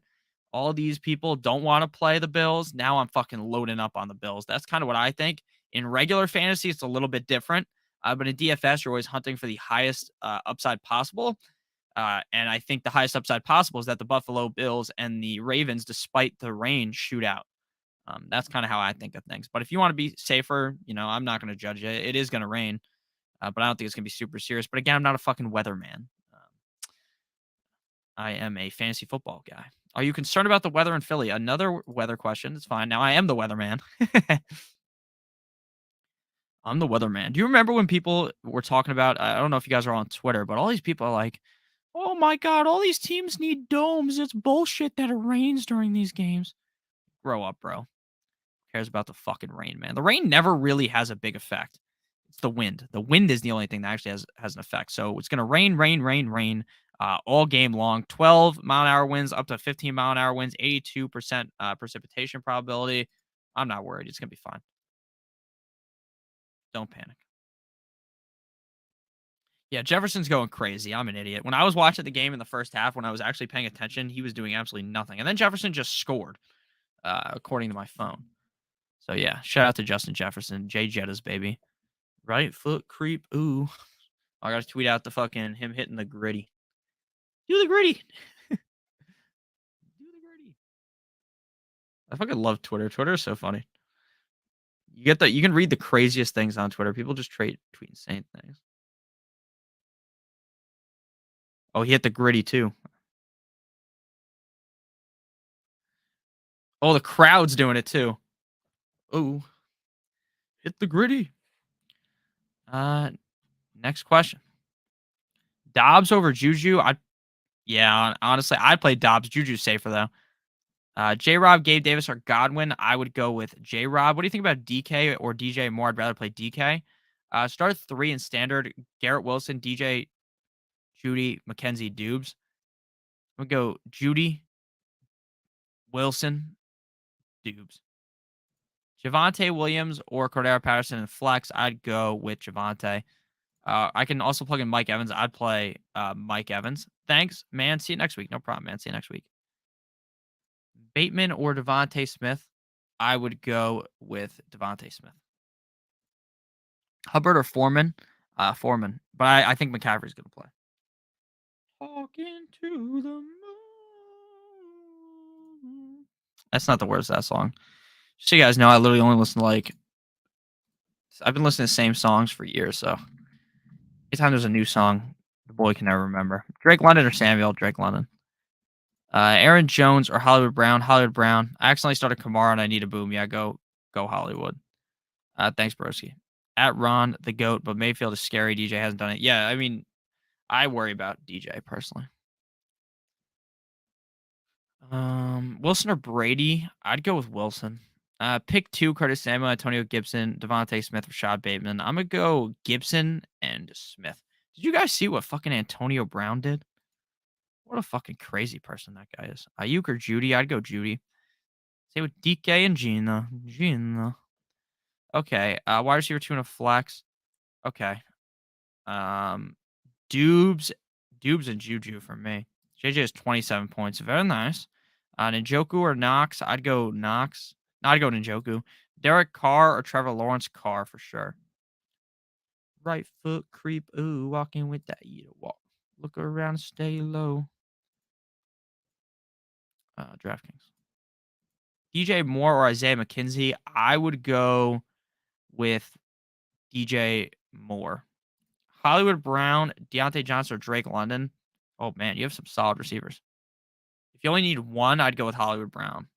All these people don't want to play the Bills. Now I'm fucking loading up on the Bills. That's kind of what I think. In regular fantasy, it's a little bit different. But in DFS, you're always hunting for the highest upside possible. And I think the highest upside possible is that the Buffalo Bills and the Ravens, despite the rain, shoot out. That's kind of how I think of things. But if you want to be safer, I'm not going to judge it. It is going to rain, but I don't think it's going to be super serious. But again, I'm not a fucking weatherman. I am a fantasy football guy. Are you concerned about the weather in Philly? Another weather question. It's fine. Now I am the weatherman. I'm the weatherman. Do you remember when people were talking about? I don't know if you guys are on Twitter, but all these people are like, "Oh my god, all these teams need domes. It's bullshit that it rains during these games." Grow up, bro. Who cares about the fucking rain, man? The rain never really has a big effect. It's the wind. The wind is the only thing that actually has an effect. So it's gonna rain, rain, rain, rain, all game long. 12-mile-an-hour winds up to 15-mile-an-hour winds. 82% precipitation probability. I'm not worried. It's gonna be fine. Don't panic. Yeah, Jefferson's going crazy. I'm an idiot. When I was watching the game in the first half, when I was actually paying attention, he was doing absolutely nothing. And then Jefferson just scored, according to my phone. So yeah, shout out to Justin Jefferson, Jay Jettas, baby. Right foot creep. Ooh, I gotta tweet out the fucking him hitting the gritty. Do the gritty. Do the gritty. I fucking love Twitter. Twitter is so funny. You can read the craziest things on Twitter. People just tweet insane things. Oh, he hit the gritty too. Oh, the crowd's doing it too. Oh, hit the gritty. Next question. Dobbs over Juju. Honestly, I'd play Dobbs. Juju's safer though. J Rob, Gabe Davis, or Godwin. I would go with J Rob. What do you think about DK or DJ more? I'd rather play DK. Start 3 in standard. Garrett Wilson, DJ, Judy, Mackenzie Dubes. I'm gonna go Judy, Wilson, Dubes. Javante Williams or Cordero Patterson and flex. I'd go with Javante. I can also plug in Mike Evans. I'd play Mike Evans. Thanks, man. See you next week. No problem, man. See you next week. Bateman or Devontae Smith? I would go with Devontae Smith. Hubbard or Foreman? Foreman. But I think McCaffrey's going to play. Talking to the moon. That's not the words of that song. Just so you guys know, I literally only listen to I've been listening to the same songs for years, so anytime there's a new song, the boy can never remember. Drake London or Samuel? Drake London. Aaron Jones or Hollywood Brown? Hollywood Brown. I accidentally started Kamara and I need a boom. Yeah, go Hollywood. Thanks, broski. At Ron, the GOAT, but Mayfield is scary. DJ hasn't done it. Yeah, I mean, I worry about DJ personally. Wilson or Brady? I'd go with Wilson. Pick 2, Curtis Samuel, Antonio Gibson, Devontae Smith, Rashad Bateman. I'm going to go Gibson and Smith. Did you guys see what fucking Antonio Brown did? What a fucking crazy person that guy is. Ayuk or Judy? I'd go Judy. Say with DK and Gina. Okay. Wide receiver 2 and a flex. Okay. Dubes and Juju for me. JJ has 27 points. Very nice. Njoku or Knox? I'd go Knox. No, I'd go Njoku. Derek Carr or Trevor Lawrence? Carr for sure. Right foot creep. Ooh, walking with that eat walk. Look around, stay low. DraftKings. DJ Moore or Isaiah McKenzie. I would go with DJ Moore. Hollywood Brown, Deontay Johnson, or Drake London. Oh, man, you have some solid receivers. If you only need one, I'd go with Hollywood Brown.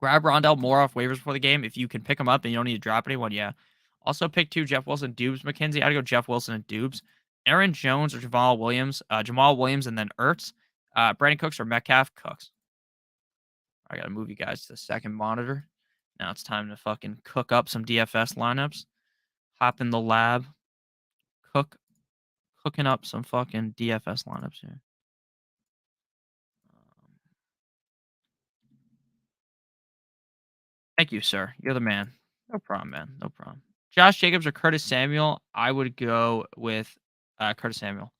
Grab Rondell Moore off waivers before the game. If you can pick him up and you don't need to drop anyone, yeah. Also pick 2, Jeff Wilson, Dubes, McKenzie. I'd go Jeff Wilson and Dubes. Aaron Jones or Jamal Williams. Jamal Williams and then Ertz. Brandon Cooks or Metcalf. Cooks. I got to move you guys to the second monitor. Now it's time to fucking cook up some DFS lineups. Hop in the lab. Cooking up some fucking DFS lineups here. Thank you, sir. You're the man. No problem, man. No problem. Josh Jacobs or Curtis Samuel? I would go with Curtis Samuel.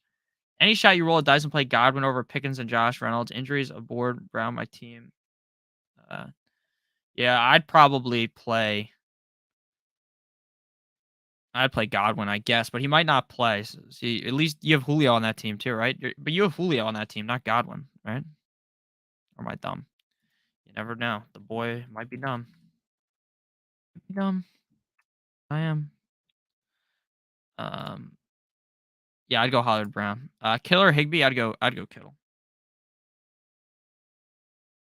Any shot you roll a dice and play Godwin over Pickens and Josh Reynolds. Injuries aboard Brown, my team. Yeah, I'd probably play. I'd play Godwin, I guess, but he might not play. So, see, at least you have Julio on that team too, right? But you have Julio on that team, not Godwin, right? Or am I dumb? You never know. The boy might be dumb. Dumb. I am. Yeah, I'd go Hollywood Brown. Killer Higbee, I'd go Kittle.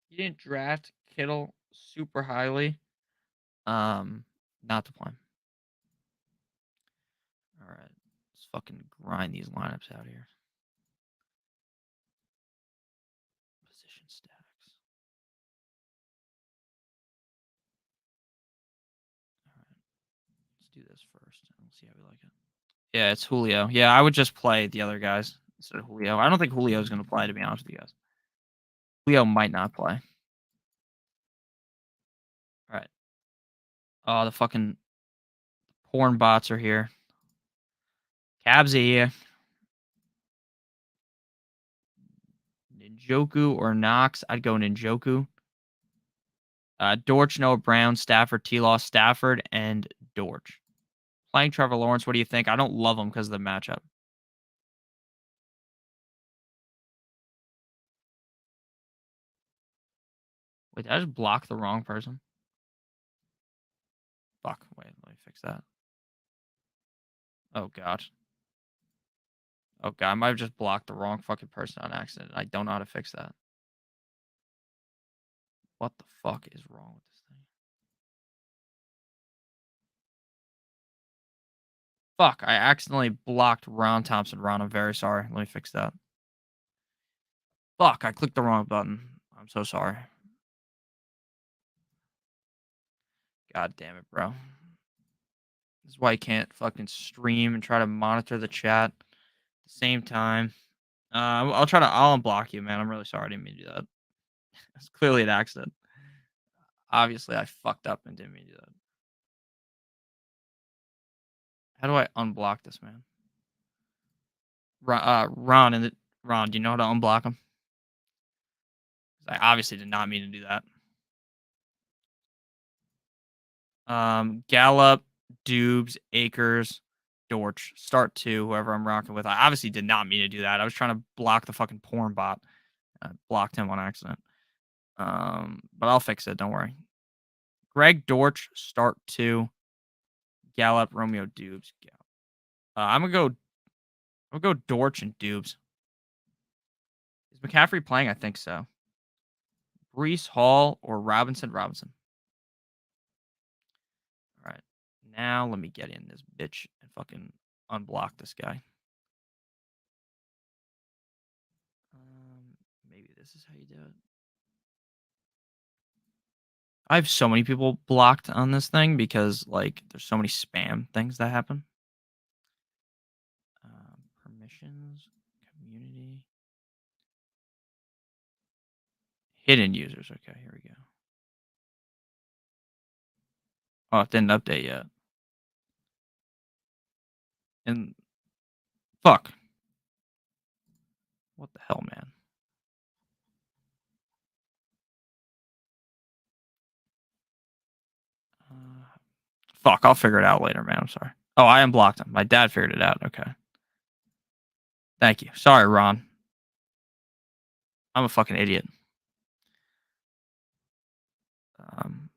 You didn't draft Kittle super highly. Not to play. All right, let's fucking grind these lineups out here. Position stacks. All right, let's do this first. Let's see how we like it. Yeah, it's Julio. Yeah, I would just play the other guys instead of Julio. I don't think Julio's going to play, to be honest with you guys. Julio might not play. All right. Oh, the fucking porn bots are here. Cabsy here. Njoku or Knox. I'd go Njoku. Dortch, Noah Brown, Stafford, T-Law, Stafford, and Dortch. Playing Trevor Lawrence, what do you think? I don't love him because of the matchup. Wait, did I just block the wrong person? Fuck. Wait, let me fix that. Oh, God. Oh, God. I might have just blocked the wrong fucking person on accident. I don't know how to fix that. What the fuck is wrong with this thing? Fuck. I accidentally blocked Ron Thompson. Ron, I'm very sorry. Let me fix that. Fuck. I clicked the wrong button. I'm so sorry. God damn it, bro. This is why you can't fucking stream and try to monitor the chat at the same time. I'll unblock you, man. I'm really sorry. I didn't mean to do that. It's clearly an accident. Obviously, I fucked up and didn't mean to do that. How do I unblock this man? Ron, do you know how to unblock him? I obviously did not mean to do that. Gallup, Dubes, Akers, Dortch. Start 2, whoever I'm rocking with. I obviously did not mean to do that. I was trying to block the fucking porn bot. I blocked him on accident. But I'll fix it. Don't worry. Greg Dortch, start 2. Gallup, Romeo, Dubes. I'm gonna go Dortch and Dubes. Is McCaffrey playing? I think so. Brees Hall or Robinson? Robinson. All right. Now let me get in this bitch and fucking unblock this guy. Maybe this is how you do it. I have so many people blocked on this thing because, like, there's so many spam things that happen. Permissions, community, hidden users. Okay, here we go. Oh, it didn't update yet. And fuck. What the hell, man? Fuck, I'll figure it out later, man. I'm sorry. Oh, I unblocked him. My dad figured it out. Okay. Thank you. Sorry, Ron. I'm a fucking idiot. Um,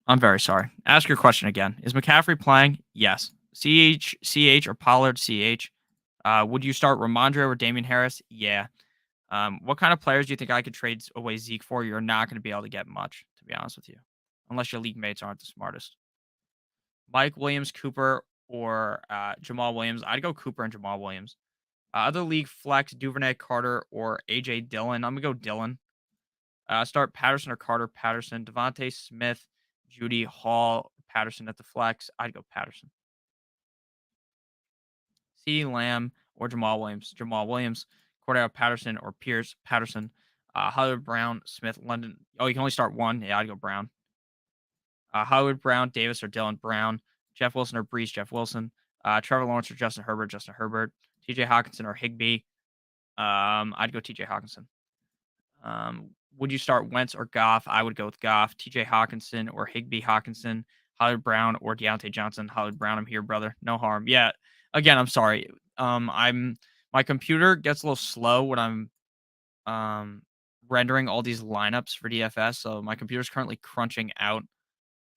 I'm very sorry. Ask your question again. Is McCaffrey playing? Yes. CH or Pollard? CH. Would you start Ramondre or Damian Harris? Yeah. What kind of players do you think I could trade away Zeke for? You're not going to be able to get much, to be honest with you, unless your league mates aren't the smartest. Mike Williams, Cooper, or Jamal Williams. I'd go Cooper and Jamal Williams. Other league flex, Duvernay, Carter, or AJ Dillon. I'm gonna go Dillon. Start Patterson or Carter. Patterson, Devontae Smith, Judy Hall, Patterson at the flex. I'd go Patterson. CeeDee Lamb or Jamal Williams. Jamal Williams, Cordell Patterson or Pierce Patterson. Hollywood Brown, Smith, London. Oh, you can only start one. Yeah, I'd go Brown. Hollywood Brown, Davis or Dylan Brown. Jeff Wilson or Brees, Jeff Wilson. Trevor Lawrence or Justin Herbert, Justin Herbert. TJ Hawkinson or Higbee. I'd go TJ Hawkinson. Would you start Wentz or Goff? I would go with Goff. TJ Hawkinson or Higbee Hawkinson. Hollywood Brown or Deontay Johnson. Hollywood Brown, I'm here, brother. No harm. Yeah. Again, I'm sorry. My computer gets a little slow when I'm rendering all these lineups for DFS. So my computer's currently crunching out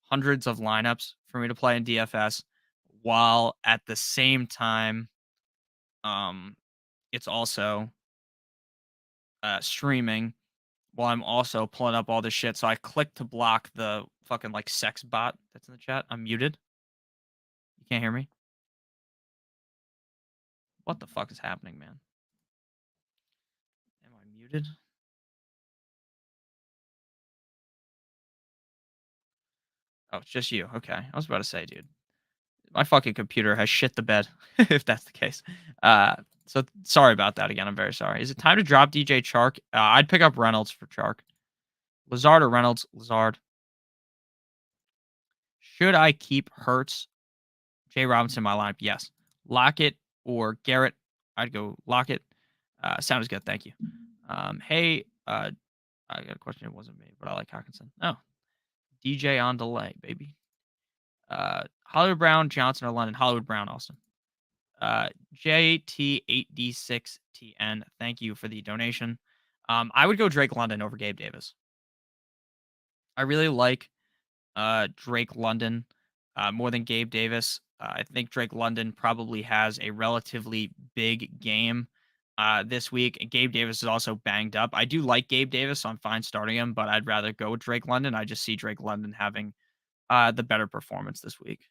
hundreds of lineups for me to play in DFS, while at the same time, it's also streaming while I'm also pulling up all this shit. So I clicked to block the fucking like sex bot that's in the chat. I'm muted. You can't hear me. What the fuck is happening, man? Am I muted? Oh, it's just you. Okay. I was about to say, dude, my fucking computer has shit the bed, if that's the case. So sorry about that again. I'm very sorry. Is it time to drop DJ Chark? I'd pick up Reynolds for Chark. Lazard or Reynolds? Lazard. Should I keep Hurts, Jay Robinson in my lineup? Yes. Lockett or Garrett? I'd go Lockett. Sounds good. Thank you. Hey, I got a question. It wasn't me, but I like Hawkinson. Oh, DJ on delay, baby. Hollywood Brown, Johnson, or London? Hollywood Brown, Austin. JT8D6TN. Thank you for the donation. I would go Drake London over Gabe Davis. I really like Drake London more than Gabe Davis. I think Drake London probably has a relatively big game this week. And Gabe Davis is also banged up. I do like Gabe Davis, so I'm fine starting him, but I'd rather go with Drake London. I just see Drake London having the better performance this week.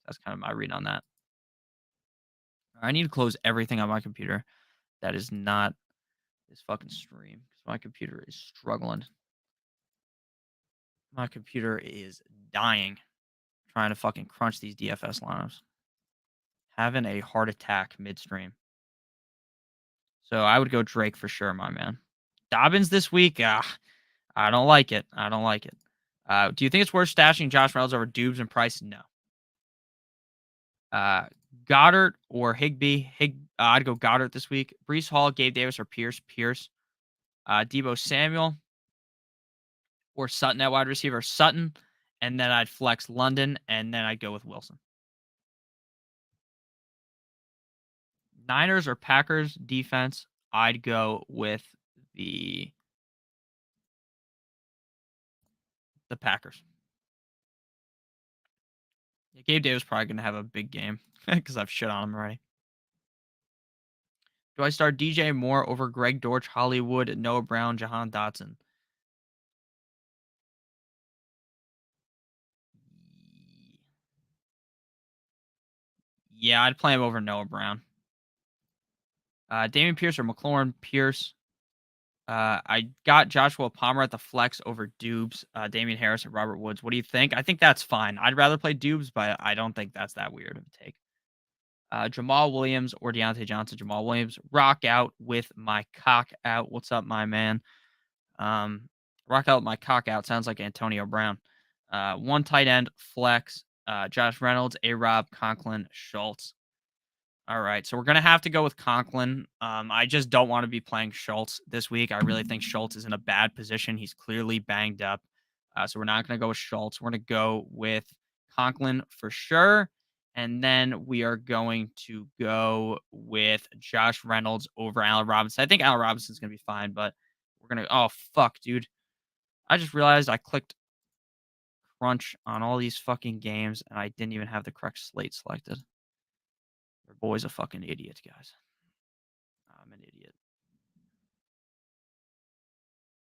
That's kind of my read on that. I need to close everything on my computer that is not this fucking stream because my computer is struggling. My computer is dying trying to fucking crunch these DFS lineups. Having a heart attack midstream. So I would go Drake for sure, my man. Dobbins this week, I don't like it. I don't like it. Do you think it's worth stashing Josh Reynolds over Dubes and Price? No. Goddard or Higbee? I'd go Goddard this week. Brees Hall, Gabe Davis, or Pierce? Pierce. Debo Samuel or Sutton at wide receiver? Sutton. And then I'd flex London, and then I'd go with Wilson. Niners or Packers defense? I'd go with the Packers. Yeah, Gabe Davis probably going to have a big game because I've shit on him already. Do I start DJ Moore over Greg Dortch, Hollywood, Noah Brown, Jahan Dotson? Yeah, I'd play him over Noah Brown. Damian Pierce or McLaurin Pierce? I got Joshua Palmer at the flex over Dubes, Damian Harris, and Robert Woods. What do you think? I think that's fine. I'd rather play Dubes, but I don't think that's that weird of a take. Jamal Williams or Deontay Johnson. Jamal Williams. Rock out with my cock out. What's up, my man? Rock out with my cock out. Sounds like Antonio Brown. One tight end, flex. Josh Reynolds, A-Rob, Conklin, Schultz. All right, so we're going to have to go with Conklin. I just don't want to be playing Schultz this week. I really think Schultz is in a bad position. He's clearly banged up. So we're not going to go with Schultz. We're going to go with Conklin for sure. And then we are going to go with Josh Reynolds over Allen Robinson. I think Allen Robinson's going to be fine, but we're going to. Oh, fuck, dude. I just realized I clicked crunch on all these fucking games and I didn't even have the correct slate selected. Your boy's a fucking idiot, guys. I'm an idiot.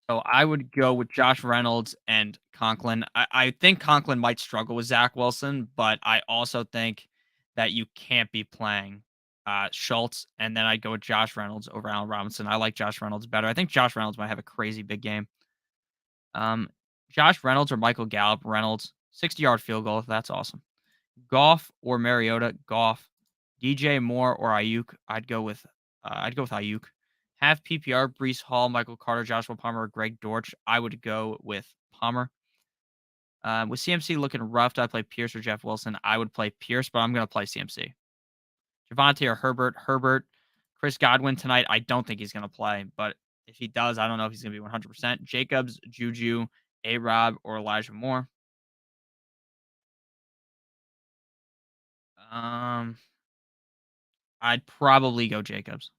So I would go with Josh Reynolds and Conklin. I think Conklin might struggle with Zach Wilson, but I also think that you can't be playing Schultz. And then I'd go with Josh Reynolds over Allen Robinson. I like Josh Reynolds better. I think Josh Reynolds might have a crazy big game. Um, Josh Reynolds or Michael Gallup. Reynolds, 60-yard field goal. That's awesome. Goff or Mariota. Goff. DJ Moore or Ayuk. I'd go with Ayuk. Have PPR, Brees Hall, Michael Carter, Joshua Palmer, or Greg Dortch. I would go with Palmer. With CMC looking rough, do I play Pierce or Jeff Wilson? I would play Pierce, but I'm going to play CMC. Javonte or Herbert. Herbert. Chris Godwin tonight. I don't think he's going to play, but if he does, I don't know if he's going to be 100%. Jacobs, Juju, A-Rob, or Elijah Moore. Um, I'd probably go Jacobs.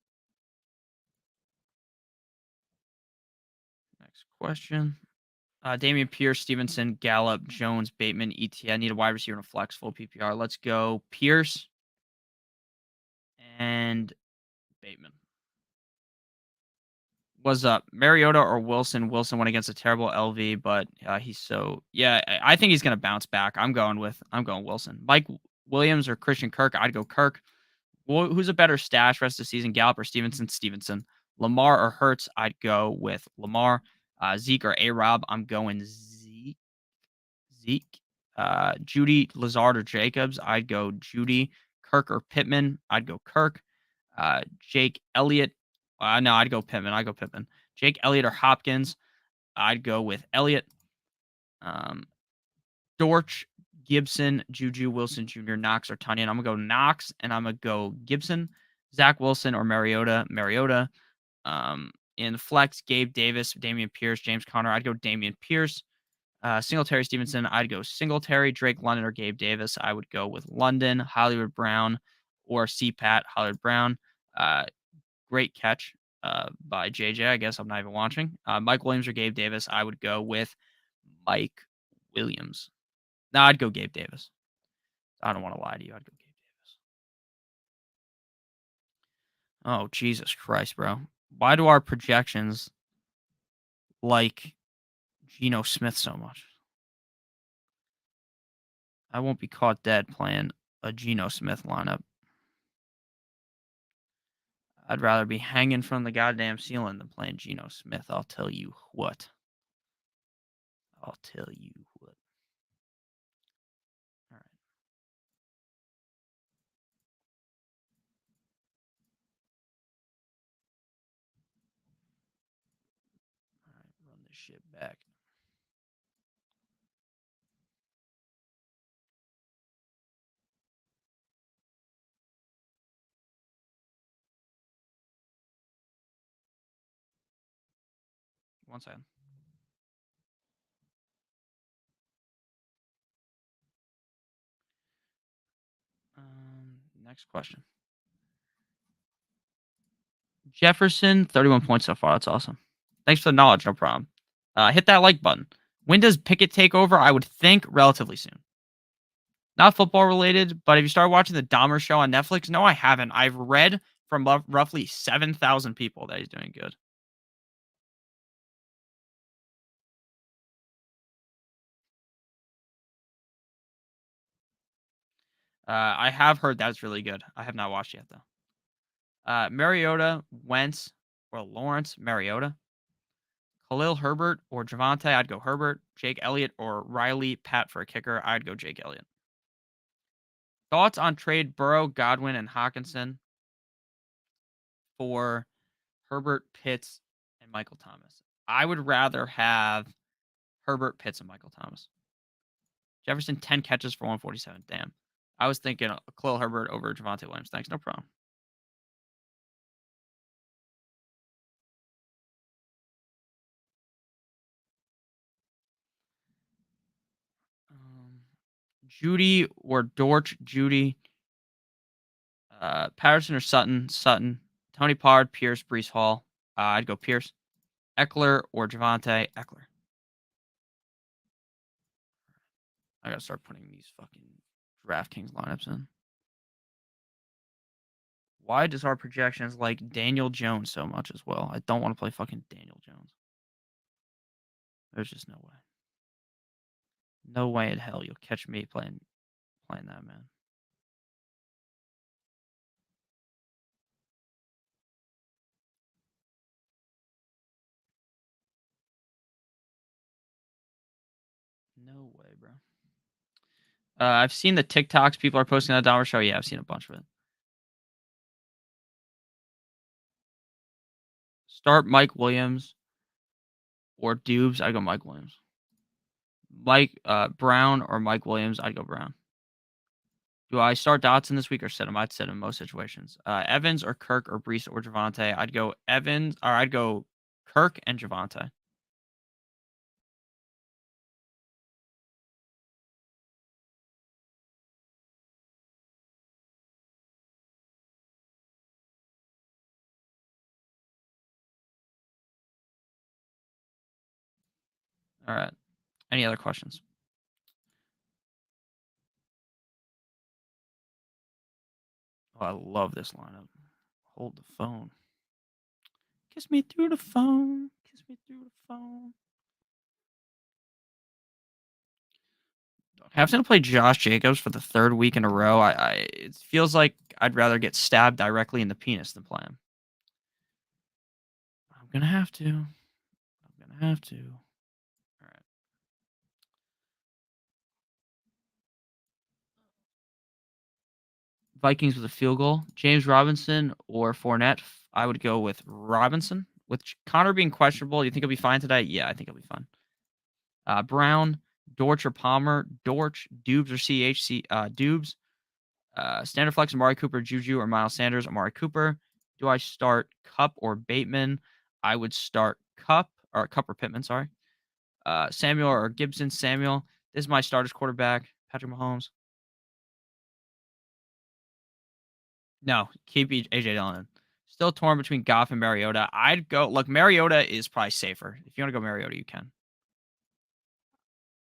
Next question. Damian Pierce, Stevenson, Gallup, Jones, Bateman, ETN. Need a wide receiver and a flex, full PPR. Let's go Pierce and Bateman. What's up? Mariota or Wilson? Wilson went against a terrible LV, but he's so yeah. I think he's gonna bounce back. I'm going Wilson. Mike Williams or Christian Kirk? I'd go Kirk. Who's a better stash rest of the season? Gallup or Stevenson? Stevenson. Lamar or Hurts? I'd go with Lamar. Zeke or A Rob? I'm going Zeke. Zeke. Judy, Lazard, or Jacobs? I'd go Judy. Kirk or Pittman? I'd go Kirk. Jake Elliott. No, I'd go Pittman. I'd go Pittman. Jake Elliott or Hopkins? I'd go with Elliott. Um, Dortch, Gibson, Juju, Wilson Jr., Knox, or Tunyon. I'm going to go Knox, and I'm going to go Gibson. Zach Wilson or Mariota? Mariota. In flex, Gabe Davis, Damian Pierce, James Conner. I'd go Damian Pierce. Singletary Stevenson, I'd go Singletary. Drake London or Gabe Davis, I would go with London. Hollywood Brown or CPAT, Hollywood Brown. Great catch by JJ. I guess I'm not even watching. Mike Williams or Gabe Davis, I would go with Mike Williams. No, I'd go Gabe Davis. I don't want to lie to you. I'd go Gabe Davis. Oh, Jesus Christ, bro. Why do our projections like Geno Smith so much? I won't be caught dead playing a Geno Smith lineup. I'd rather be hanging from the goddamn ceiling than playing Geno Smith. I'll tell you what. I'll tell you what. All right. All right. Run this shit back. One second. Next question. Jefferson, 31 points so far. That's awesome. Thanks for the knowledge. No problem. Hit that like button. When does Pickett take over? I would think relatively soon. Not football related, but have you started watching the Dahmer show on Netflix? No, I haven't. I've read from roughly 7,000 people that he's doing good. I have heard that's really good. I have not watched yet though. Mariota, Wentz, or Lawrence. Mariota. Khalil Herbert or Javante. I'd go Herbert. Jake Elliott or Riley. Pat for a kicker. I'd go Jake Elliott. Thoughts on trade Burrow, Godwin, and Hawkinson for Herbert, Pitts, and Michael Thomas? I would rather have Herbert, Pitts, and Michael Thomas. Jefferson, 10 catches for 147. Damn. I was thinking Khalil Herbert over Javante Williams. Thanks, no problem. Judy or Dortch, Judy. Patterson or Sutton, Sutton. Tony Pollard, Pierce, Brees Hall. I'd go Pierce. Eckler or Javante, Eckler. I gotta start putting these fucking DraftKings lineups in. Why does our projections like Daniel Jones so much as well? I don't want to play fucking Daniel Jones. There's just no way. No way in hell you'll catch me playing that, man. No way, bro. I've seen the TikToks people are posting on the Dollar Show. Yeah, I've seen a bunch of it. Start Mike Williams or Dubes. I'd go Mike Williams. Mike Brown or Mike Williams. I'd go Brown. Do I start Dotson this week or sit him? I'd sit him in most situations. Evans or Kirk or Brees or Javante. I'd go Evans or I'd go Kirk and Javante. All right. Any other questions? Oh, I love this lineup. Hold the phone. Kiss me through the phone. Kiss me through the phone. Having to play Josh Jacobs for the third week in a row, it feels like I'd rather get stabbed directly in the penis than play him. I'm gonna have to. I'm gonna have to. All right. Vikings with a field goal. James Robinson or Fournette. I would go with Robinson. With Connor being questionable, you think he'll be fine today? Yeah, I think he'll be fine. Brown, Dortch or Palmer. Dortch, Dubes or CHC. Dubes. Standard flex, Amari Cooper, Juju, or Miles Sanders, Amari Cooper. Do I start Cup or Bateman? I would start Cup or Pittman, sorry. Samuel or Gibson, Samuel. This is my starters quarterback, Patrick Mahomes. No, keep AJ Dillon. Still torn between Goff and Mariota. I'd go, look, Mariota is probably safer. If you want to go Mariota, you can.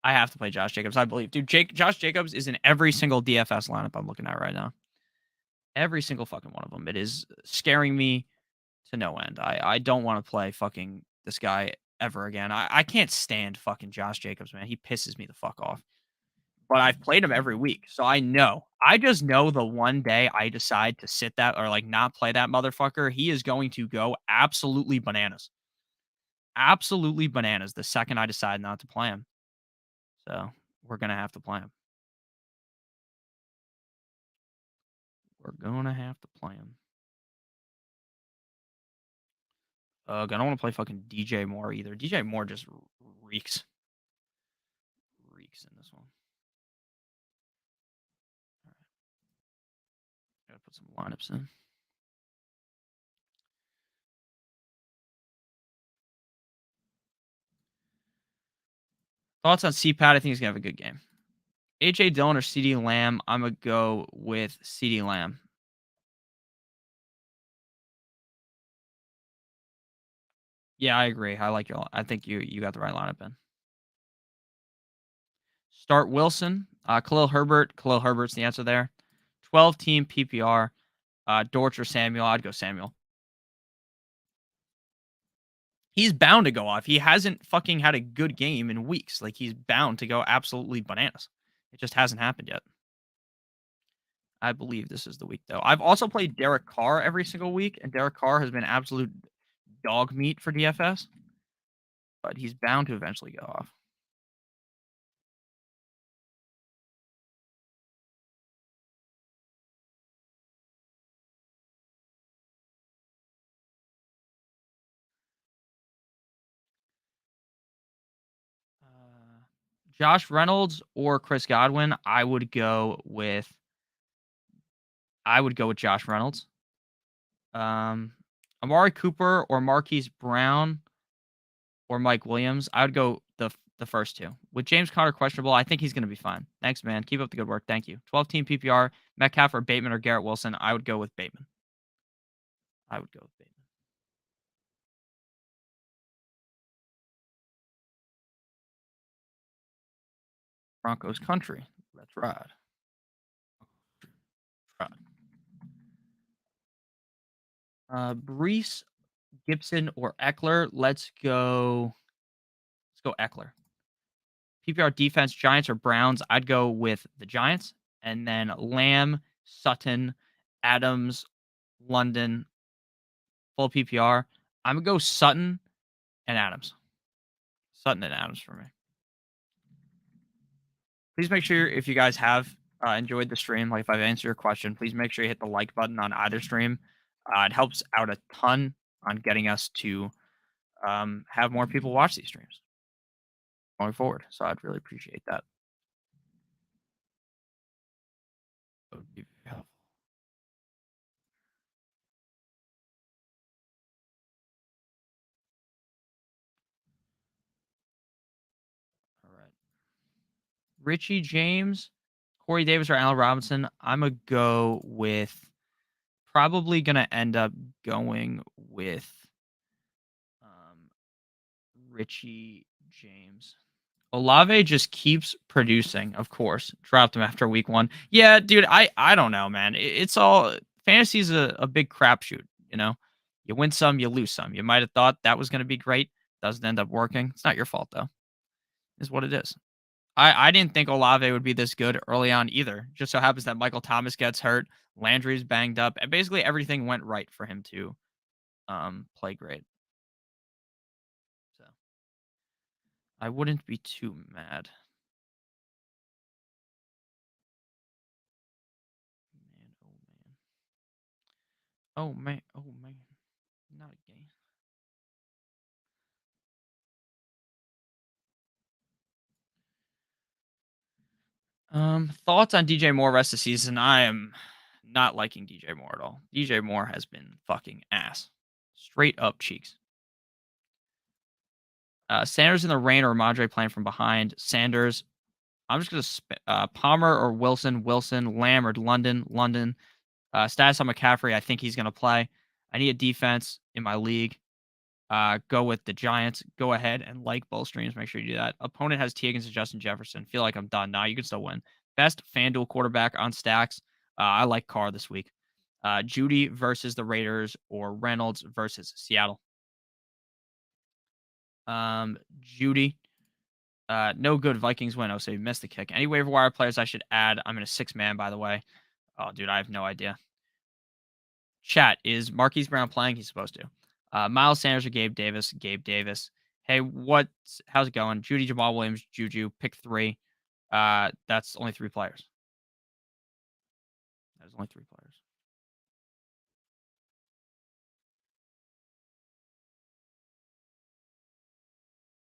I have to play Josh Jacobs, I believe. Dude, Josh Jacobs is in every single DFS lineup I'm looking at right now. Every single fucking one of them. It is scaring me to no end. I don't want to play fucking this guy ever again. I can't stand fucking Josh Jacobs, man. He pisses me the fuck off. But I've played him every week, so I know. I just know the one day I decide to sit that or like not play that motherfucker, he is going to go absolutely bananas. Absolutely bananas the second I decide not to play him. So we're gonna have to play him. We're gonna have to play him. I don't want to play fucking DJ Moore either. DJ Moore just reeks. Reeks in this one. All right. Gotta put some lineups in. Thoughts on CPAT? I think he's gonna have a good game. AJ Dillon or CeeDee Lamb? I'm gonna go with CeeDee Lamb. Yeah, I agree. I like you. I think you got the right lineup in. Start Wilson, Khalil Herbert. Khalil Herbert's the answer there. 12 team PPR. Dortch or Samuel? I'd go Samuel. He's bound to go off. He hasn't fucking had a good game in weeks. Like he's bound to go absolutely bananas. It just hasn't happened yet. I believe this is the week though. I've also played Derek Carr every single week, and Derek Carr has been absolute dog meat for DFS. But he's bound to eventually go off. Josh Reynolds or Chris Godwin? I would go with Josh Reynolds. Amari Cooper or Marquise Brown or Mike Williams. I would go the first two. With James Conner questionable, I think he's going to be fine. Thanks, man. Keep up the good work. Thank you. 12-team PPR, Metcalf or Bateman or Garrett Wilson. I would go with Bateman. I would go with Bateman. Broncos country. Let's ride. Brees, Gibson, or Eckler. Let's go Eckler. PPR defense, Giants or Browns. I'd go with the Giants. And then Lamb, Sutton, Adams, London, full PPR. I'm going to go Sutton and Adams. Sutton and Adams for me. Please make sure if you guys have enjoyed the stream, like if I've answered your question, please make sure you hit the like button on either stream. It helps out a ton on getting us to have more people watch these streams going forward. So I'd really appreciate that. All right. Richie James, Corey Davis, or Allen Robinson. I'm going to go with probably going to end up going with Richie James. Olave just keeps producing, of course. Dropped him after week 1. Yeah, dude, I don't know, man. It's all fantasy's a big crapshoot, you know. You win some, you lose some. You might have thought that was going to be great. Doesn't end up working. It's not your fault though. Is what it is. I didn't think Olave would be this good early on either. Just so happens that Michael Thomas gets hurt, Landry's banged up, and basically everything went right for him to play great. So I wouldn't be too mad. Oh man, not a game. Thoughts on DJ Moore rest of the season? I am not liking DJ Moore at all. DJ Moore has been fucking ass. Straight up cheeks. Sanders in the rain or Ramondre playing from behind. Sanders. I'm just gonna Palmer or Wilson. Lamb or London. Status on McCaffrey. I think he's gonna play. I need a defense in my league. Go with the Giants. Go ahead and like both streams. Make sure you do that. Opponent has T against Justin Jefferson. Feel like I'm done. Nah, you can still win. Best FanDuel quarterback on stacks. I like Carr this week. Judy versus the Raiders or Reynolds versus Seattle. Judy. No good. Vikings win. Oh, so you missed the kick. Any waiver wire players I should add? I'm in a 6-man, by the way. Oh, dude, I have no idea. Chat, is Marquise Brown playing? He's supposed to. Miles Sanders or Gabe Davis? Gabe Davis. Hey, how's it going? Judy, Jamal Williams, Juju, pick 3. That's only 3 players. There's only 3 players.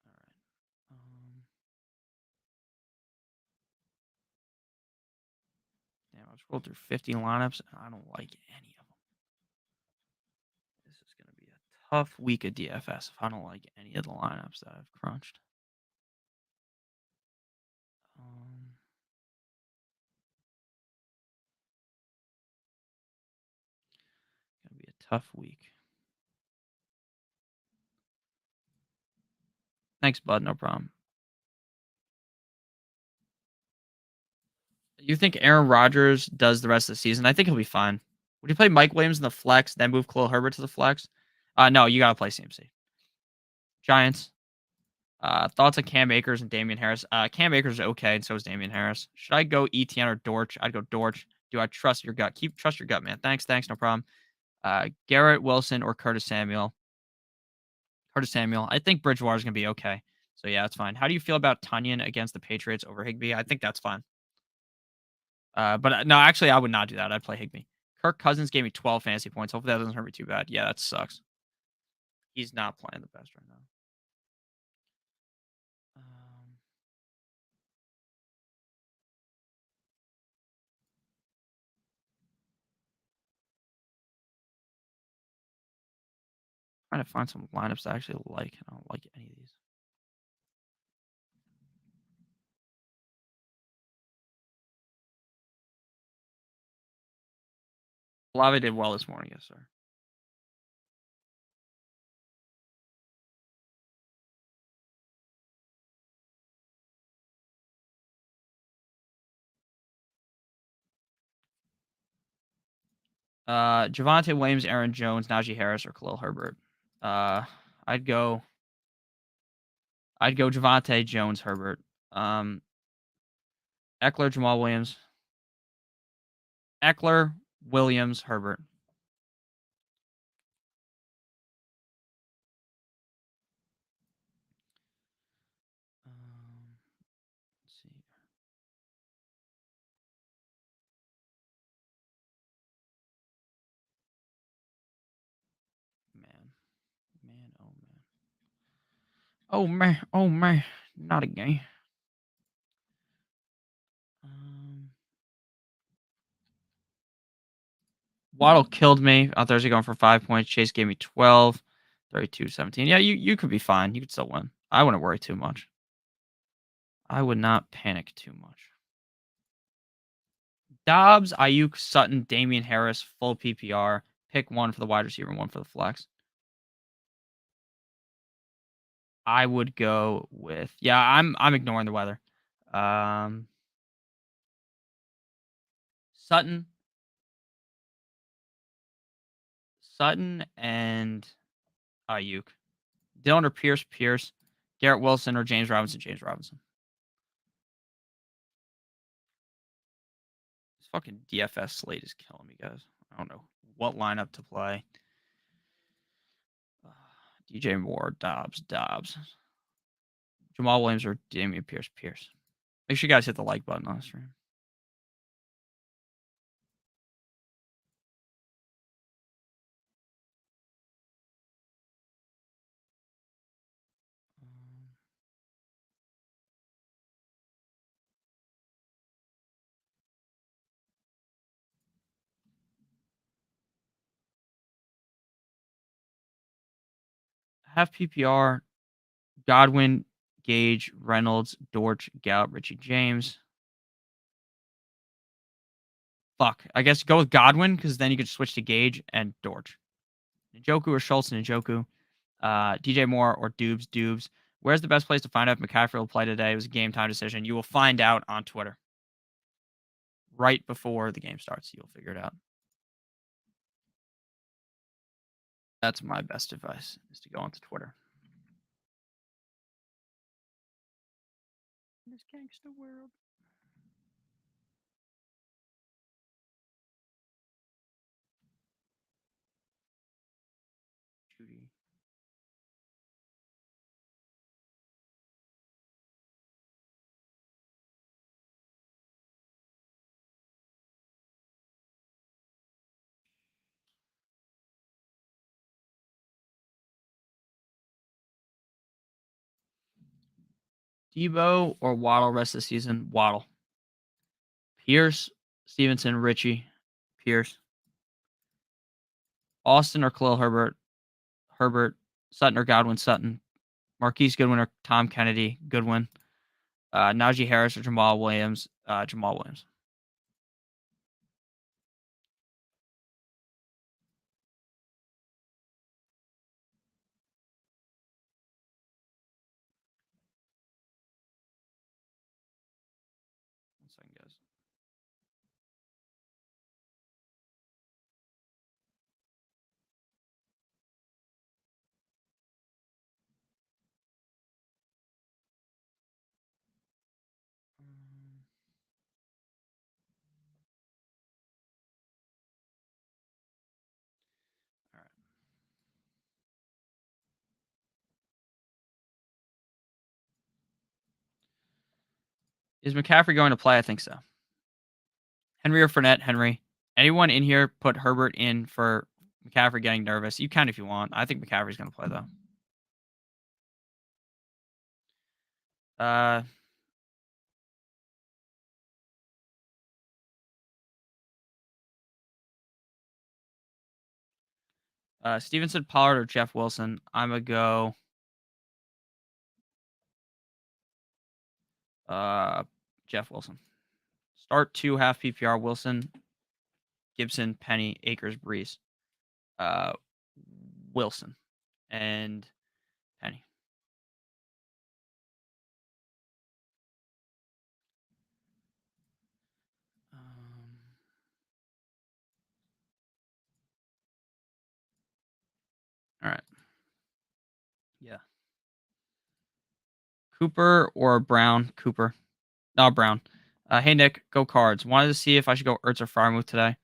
All right. Damn, I scrolled through 50 lineups, and I don't like any of them. This is going to be a tough week of DFS if I don't like any of the lineups that I've crunched. Going to be a tough week. Thanks, bud. No problem. You think Aaron Rodgers does the rest of the season? I think he'll be fine. Would you play Mike Williams in the flex, then move Khalil Herbert to the flex? No, you got to play CMC. Giants. Thoughts on Cam Akers and Damian Harris? Cam Akers is okay, and so is Damian Harris. Should I go ETN or Dortch? I'd go Dortch. Do I trust your gut? Trust your gut, man. Thanks, no problem. Garrett Wilson or Curtis Samuel? Curtis Samuel. I think Bridgewater's going to be okay. So, yeah, that's fine. How do you feel about Tunyon against the Patriots over Higbee? I think that's fine. But no, actually, I would not do that. I'd play Higbee. Kirk Cousins gave me 12 fantasy points. Hopefully that doesn't hurt me too bad. Yeah, that sucks. He's not playing the best right now. Trying to find some lineups I actually like. I don't like any of these. Olave did well this morning, yes, sir. Javonte Williams, Aaron Jones, Najee Harris, or Khalil Herbert. Uh, I'd go. I'd go Javonte Jones, Herbert. Eckler, Jamal Williams. Eckler, Williams, Herbert. Let's see. Man, man, oh man. Oh man, not again. Waddle killed me on Thursday going for 5 points. Chase gave me 12, 32-17. Yeah, you could be fine. You could still win. I wouldn't worry too much. I would not panic too much. Dobbs, Ayuk, Sutton, Damian Harris, full PPR. Pick one for the wide receiver and one for the flex. I would go with I'm ignoring the weather. Sutton and Ayuk. Dylan or Pierce, Garrett Wilson or James Robinson. This fucking DFS slate is killing me, guys. I don't know what lineup to play. DJ Moore, Dobbs. Jamal Williams or Damian Pierce. Make sure you guys hit the like button on the stream. Half PPR, Godwin, Gage, Reynolds, Dortch, Gallup, Richie James. Fuck. I guess go with Godwin because then you could switch to Gage and Dortch. Njoku or Schultz and Njoku. DJ Moore or Dubes. Where's the best place to find out if McCaffrey will play today? It was a game time decision. You will find out on Twitter. Right before the game starts. You'll figure it out. That's my best advice, is to go onto Twitter. In this gangster world. Judy. Debo or Waddle rest of the season? Waddle. Pierce, Stevenson, Richie, Pierce. Austin or Khalil Herbert? Herbert. Sutton or Godwin? Sutton. Marquise Goodwin or Tom Kennedy? Goodwin. Najee Harris or Jamal Williams? Jamal Williams. One second, guys. All right. Is McCaffrey going to play? I think so. Henry or Fournette? Henry. Anyone in here put Herbert in for McCaffrey getting nervous? You can if you want. I think McCaffrey's going to play, though. Stevenson, Pollard, or Jeff Wilson? I'm going to go Jeff Wilson. Start 2 half PPR Wilson. Gibson, Penny, Akers, Breeze, uh, Wilson, and Penny. Um, all right. Yeah. Cooper or Brown? Cooper. No, Brown. Hey, Nick, go Cards. Wanted to see if I should go Ertz or Fryermuth today.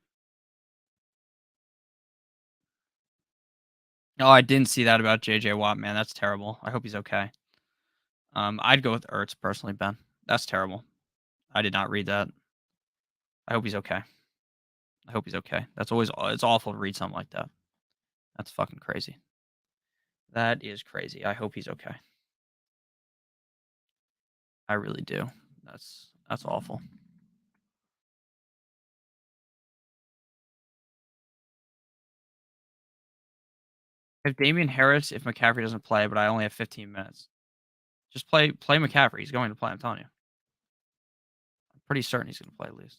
Oh, I didn't see that about JJ Watt, man. That's terrible. I hope he's okay. I'd go with Ertz personally, Ben. That's terrible. I did not read that. I hope he's okay. I hope he's okay. That's always it's awful to read something like that. That's fucking crazy. That is crazy. I hope he's okay. I really do. That's awful. If Damian Harris, if McCaffrey doesn't play, but I only have 15 minutes, just play McCaffrey. He's going to play. I'm telling you. I'm pretty certain he's going to play at least.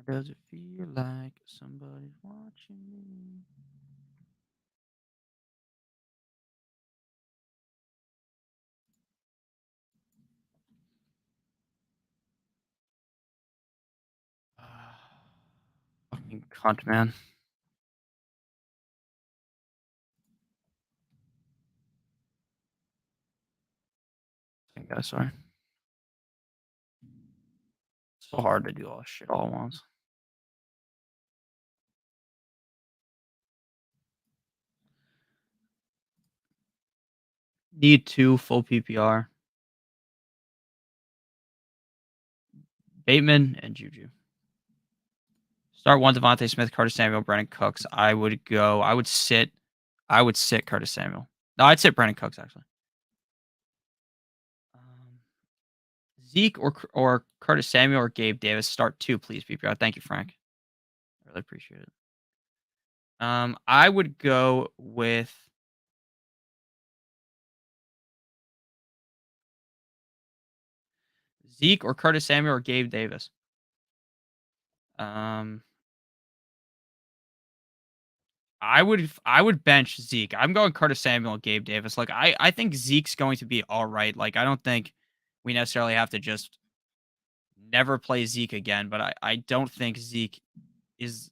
Why does it feel like somebody's watching me? Fucking cunt, man. Thank God, sorry. So hard to do all this shit all at once. Need 2 full PPR. Bateman and Juju. Start 1 Devontae Smith, Curtis Samuel, Brandon Cooks. I would sit Curtis Samuel. No, I'd sit Brandon Cooks actually. Zeke or Curtis Samuel or Gabe Davis. Start 2, please, PPR. Thank you, Frank. I really appreciate it. I would go with Zeke or Curtis Samuel or Gabe Davis. I would bench Zeke. I'm going Curtis Samuel and Gabe Davis. Like I think Zeke's going to be all right. Like I don't think we necessarily have to just never play Zeke again, but I don't think Zeke is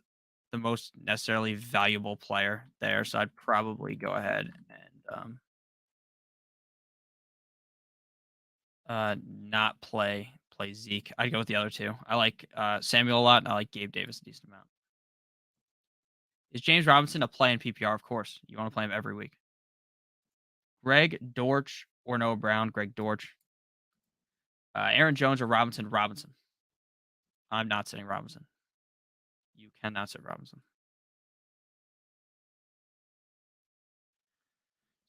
the most necessarily valuable player there. So I'd probably go ahead and not play Zeke. I'd go with the other two. I like Samuel a lot, and I like Gabe Davis a decent amount. Is James Robinson a play in PPR? Of course. You want to play him every week. Greg Dortch or Noah Brown? Greg Dortch. Aaron Jones or Robinson? Robinson. I'm not sitting Robinson. You cannot sit Robinson.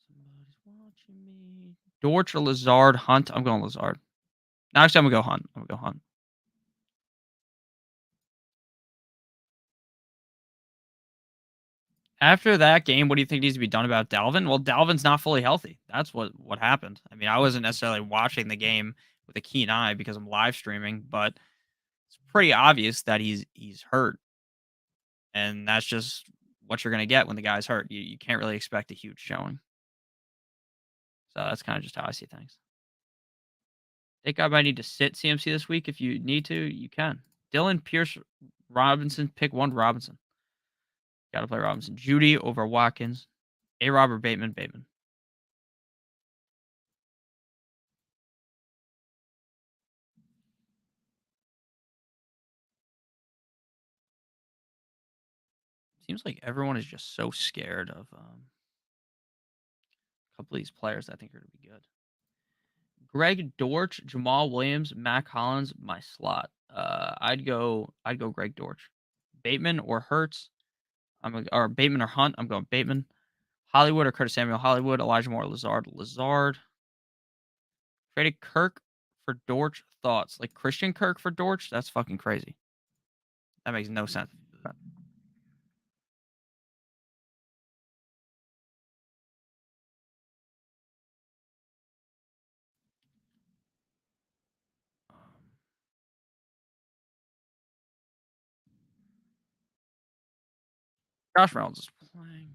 Somebody's watching me. Dortch or Lazard? Hunt? I'm going Lazard. No, actually, I'm going to go Hunt. I'm going to go Hunt. After that game, what do you think needs to be done about Dalvin? Well, Dalvin's not fully healthy. That's what happened. I mean, I wasn't necessarily watching the game with a keen eye because I'm live streaming, but it's pretty obvious that he's hurt. And that's just what you're going to get when the guy's hurt. You can't really expect a huge showing. So that's kind of just how I see things. Think I might need to sit CMC this week. If you need to, you can. Dylan Pierce Robinson, pick one Robinson. Got to play Robinson. Judy over Watkins. A. Robert Bateman. Bateman. Seems like everyone is just so scared of a couple of these players I think are going to be good. Greg Dortch, Jamal Williams, Mac Hollins, my slot. I'd go Greg Dortch. Bateman or Hurts. Or Bateman or Hunt. I'm going Bateman. Hollywood or Curtis Samuel. Hollywood. Elijah Moore. Lazard. Traded Kirk for Dortch. Thoughts? Like Christian Kirk for Dortch? That's fucking crazy. That makes no sense. Josh Reynolds is playing.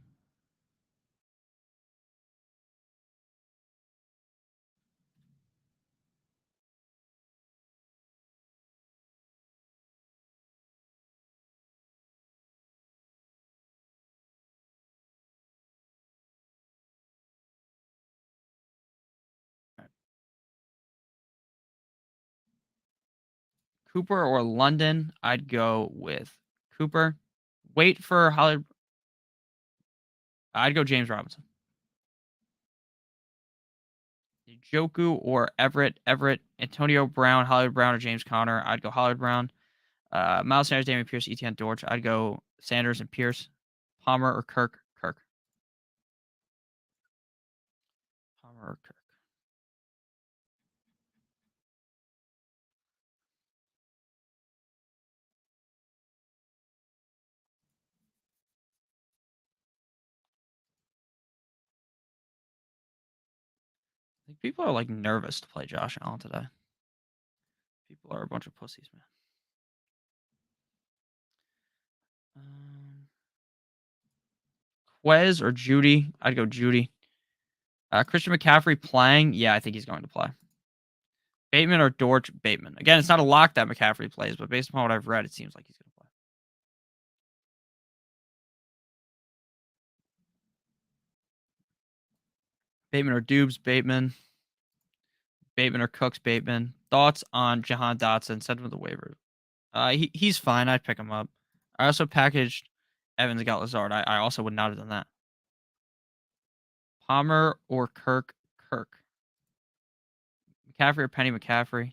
Cooper or London? I'd go with Cooper. Wait for Hollywood. I'd go James Robinson. Joku or Everett. Everett. Antonio Brown, Hollywood Brown, or James Conner. I'd go Hollywood Brown. Miles Sanders, Damian Pierce, Etienne Dortch. I'd go Sanders and Pierce. Palmer or Kirk. Kirk. Palmer or Kirk. I think people are like nervous to play Josh Allen today. People are a bunch of pussies, man. Quez or Judy? I'd go Judy. Christian McCaffrey playing? Yeah, I think he's going to play. Bateman or Dortch? Bateman. Again, it's not a lock that McCaffrey plays, but based upon what I've read, it seems like he's going to play. Bateman or Dubes? Bateman. Bateman or Cooks? Bateman. Thoughts on Jahan Dotson? Send him to the waiver. He's fine. I'd pick him up. I also packaged Evans and got Lazard. I also would not have done that. Palmer or Kirk? Kirk. McCaffrey or Penny McCaffrey?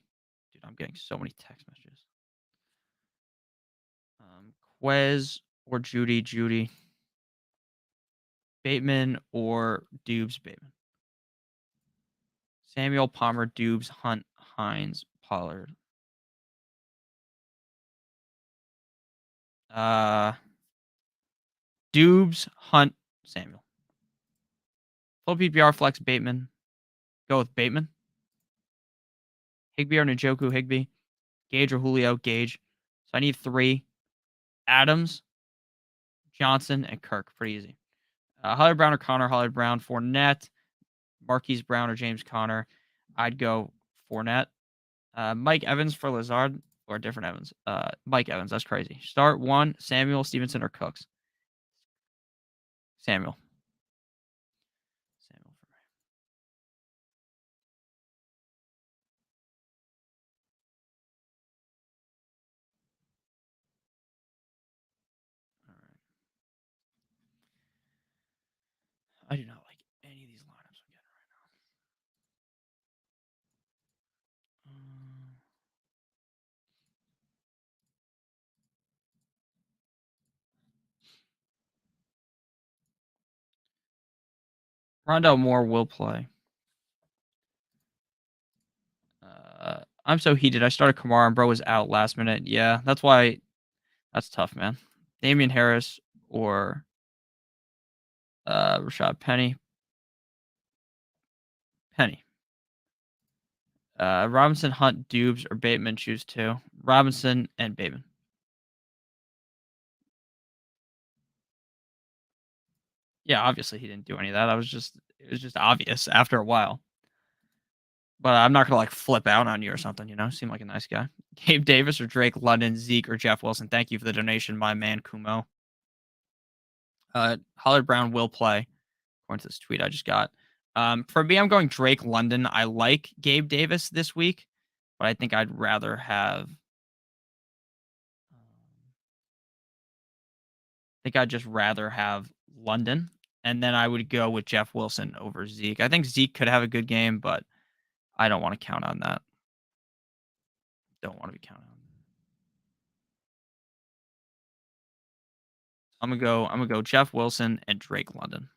Dude, I'm getting so many text messages. Quez or Judy? Judy. Bateman or Dubes? Bateman. Samuel, Palmer, Dubes, Hunt, Hines, Pollard. Dubes, Hunt, Samuel. Full PPR flex Bateman. Go with Bateman. Higbee or Njoku, Higbee. Gage or Julio, Gage. So I need 3. Adams, Johnson, and Kirk. Pretty easy. Hollywood Brown or Connor, Hollywood Brown. Fournette, Marquise Brown or James Conner. I'd go Fournette. Mike Evans for Lazard or different Evans. Mike Evans, that's crazy. Start 1, Samuel, Stevenson, or Cooks. Samuel. Samuel for me. All right. I do not like any of these lineups I'm getting right now. Rondell Moore will play. I'm so heated. I started Kamara and bro was out last minute. Yeah, that's why. That's tough, man. Damian Harris or Rashad Penny. Penny. Robinson, Hunt, Dubes, or Bateman. Choose 2. Robinson and Bateman. Yeah, obviously he didn't do any of that. It was just obvious after a while. But I'm not gonna like flip out on you or something, you know? Seem like a nice guy. Gabe Davis or Drake London, Zeke or Jeff Wilson. Thank you for the donation, my man Kumo. Hollywood Brown will play, according to this tweet I just got. For me, I'm going Drake London. I like Gabe Davis this week, but I think I'd rather have. I think I'd just rather have London, and then I would go with Jeff Wilson over Zeke. I think Zeke could have a good game, but I don't want to count on that. Don't want to be counted on. I'm gonna go Jeff Wilson and Drake London.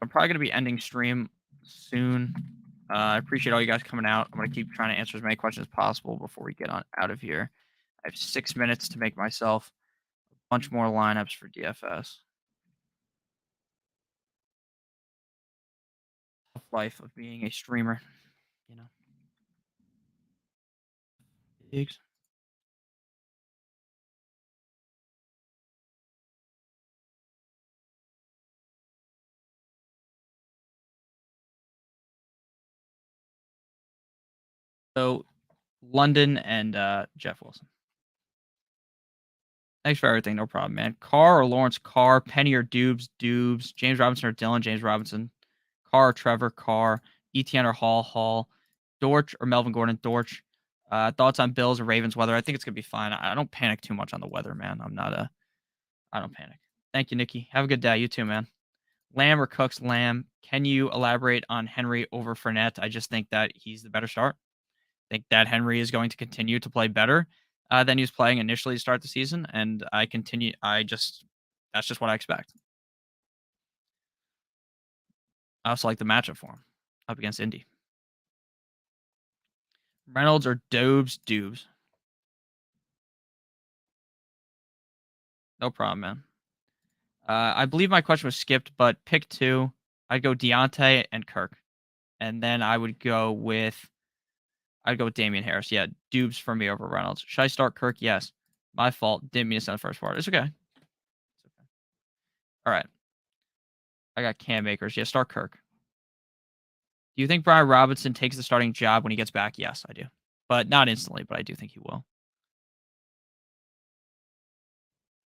I'm probably gonna be ending stream soon. I appreciate all you guys coming out. I'm going to keep trying to answer as many questions as possible before we get on out of here. I have 6 minutes to make myself a bunch more lineups for DFS. Tough life of being a streamer, you know. Thanks. So, London and Jeff Wilson. Thanks for everything. No problem, man. Carr or Lawrence? Carr. Penny or Dubes? Dubes. James Robinson or Dylan? James Robinson. Carr or Trevor? Carr. ETN or Hall? Hall. Dortch or Melvin Gordon? Dortch. Thoughts on Bills or Ravens weather? I think it's gonna be fine. I don't panic too much on the weather, man. I don't panic. Thank you, Nikki. Have a good day. You too, man. Lamb or Cooks? Lamb. Can you elaborate on Henry over Fournette? I just think that he's the better start. I think that Henry is going to continue to play better than he was playing initially to start the season, and that's just what I expect. I also like the matchup for him up against Indy. Reynolds or Dobes? Dubes. No problem, man. I believe my question was skipped, but pick 2. I'd go Deontay and Kirk, and then I'd go with Damian Harris. Yeah, Dubes for me over Reynolds. Should I start Kirk? Yes. My fault. Didn't mean to send the first part. It's okay. All right. I got Cam Akers. Yeah, start Kirk. Do you think Brian Robinson takes the starting job when he gets back? Yes, I do. But not instantly, but I do think he will.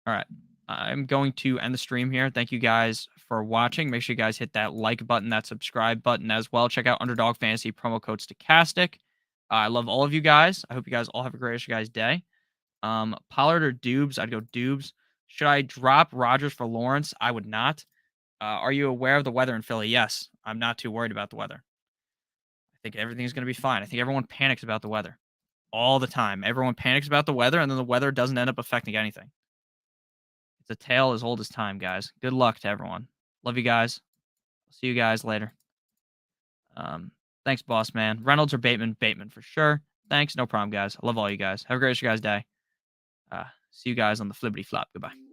All right. I'm going to end the stream here. Thank you guys for watching. Make sure you guys hit that like button, that subscribe button as well. Check out Underdog Fantasy promo code Stokastic. I love all of you guys. I hope you guys all have a great rest of your guys' day. Pollard or Dubes? I'd go Dubes. Should I drop Rodgers for Lawrence? I would not. Are you aware of the weather in Philly? Yes. I'm not too worried about the weather. I think everything's going to be fine. I think everyone panics about the weather all the time. Everyone panics about the weather, and then the weather doesn't end up affecting anything. It's a tale as old as time, guys. Good luck to everyone. Love you guys. See you guys later. Thanks, boss man. Reynolds or Bateman? Bateman for sure. Thanks. No problem, guys. I love all you guys. Have a great rest of your guys' day. See you guys on the flippity flop. Goodbye.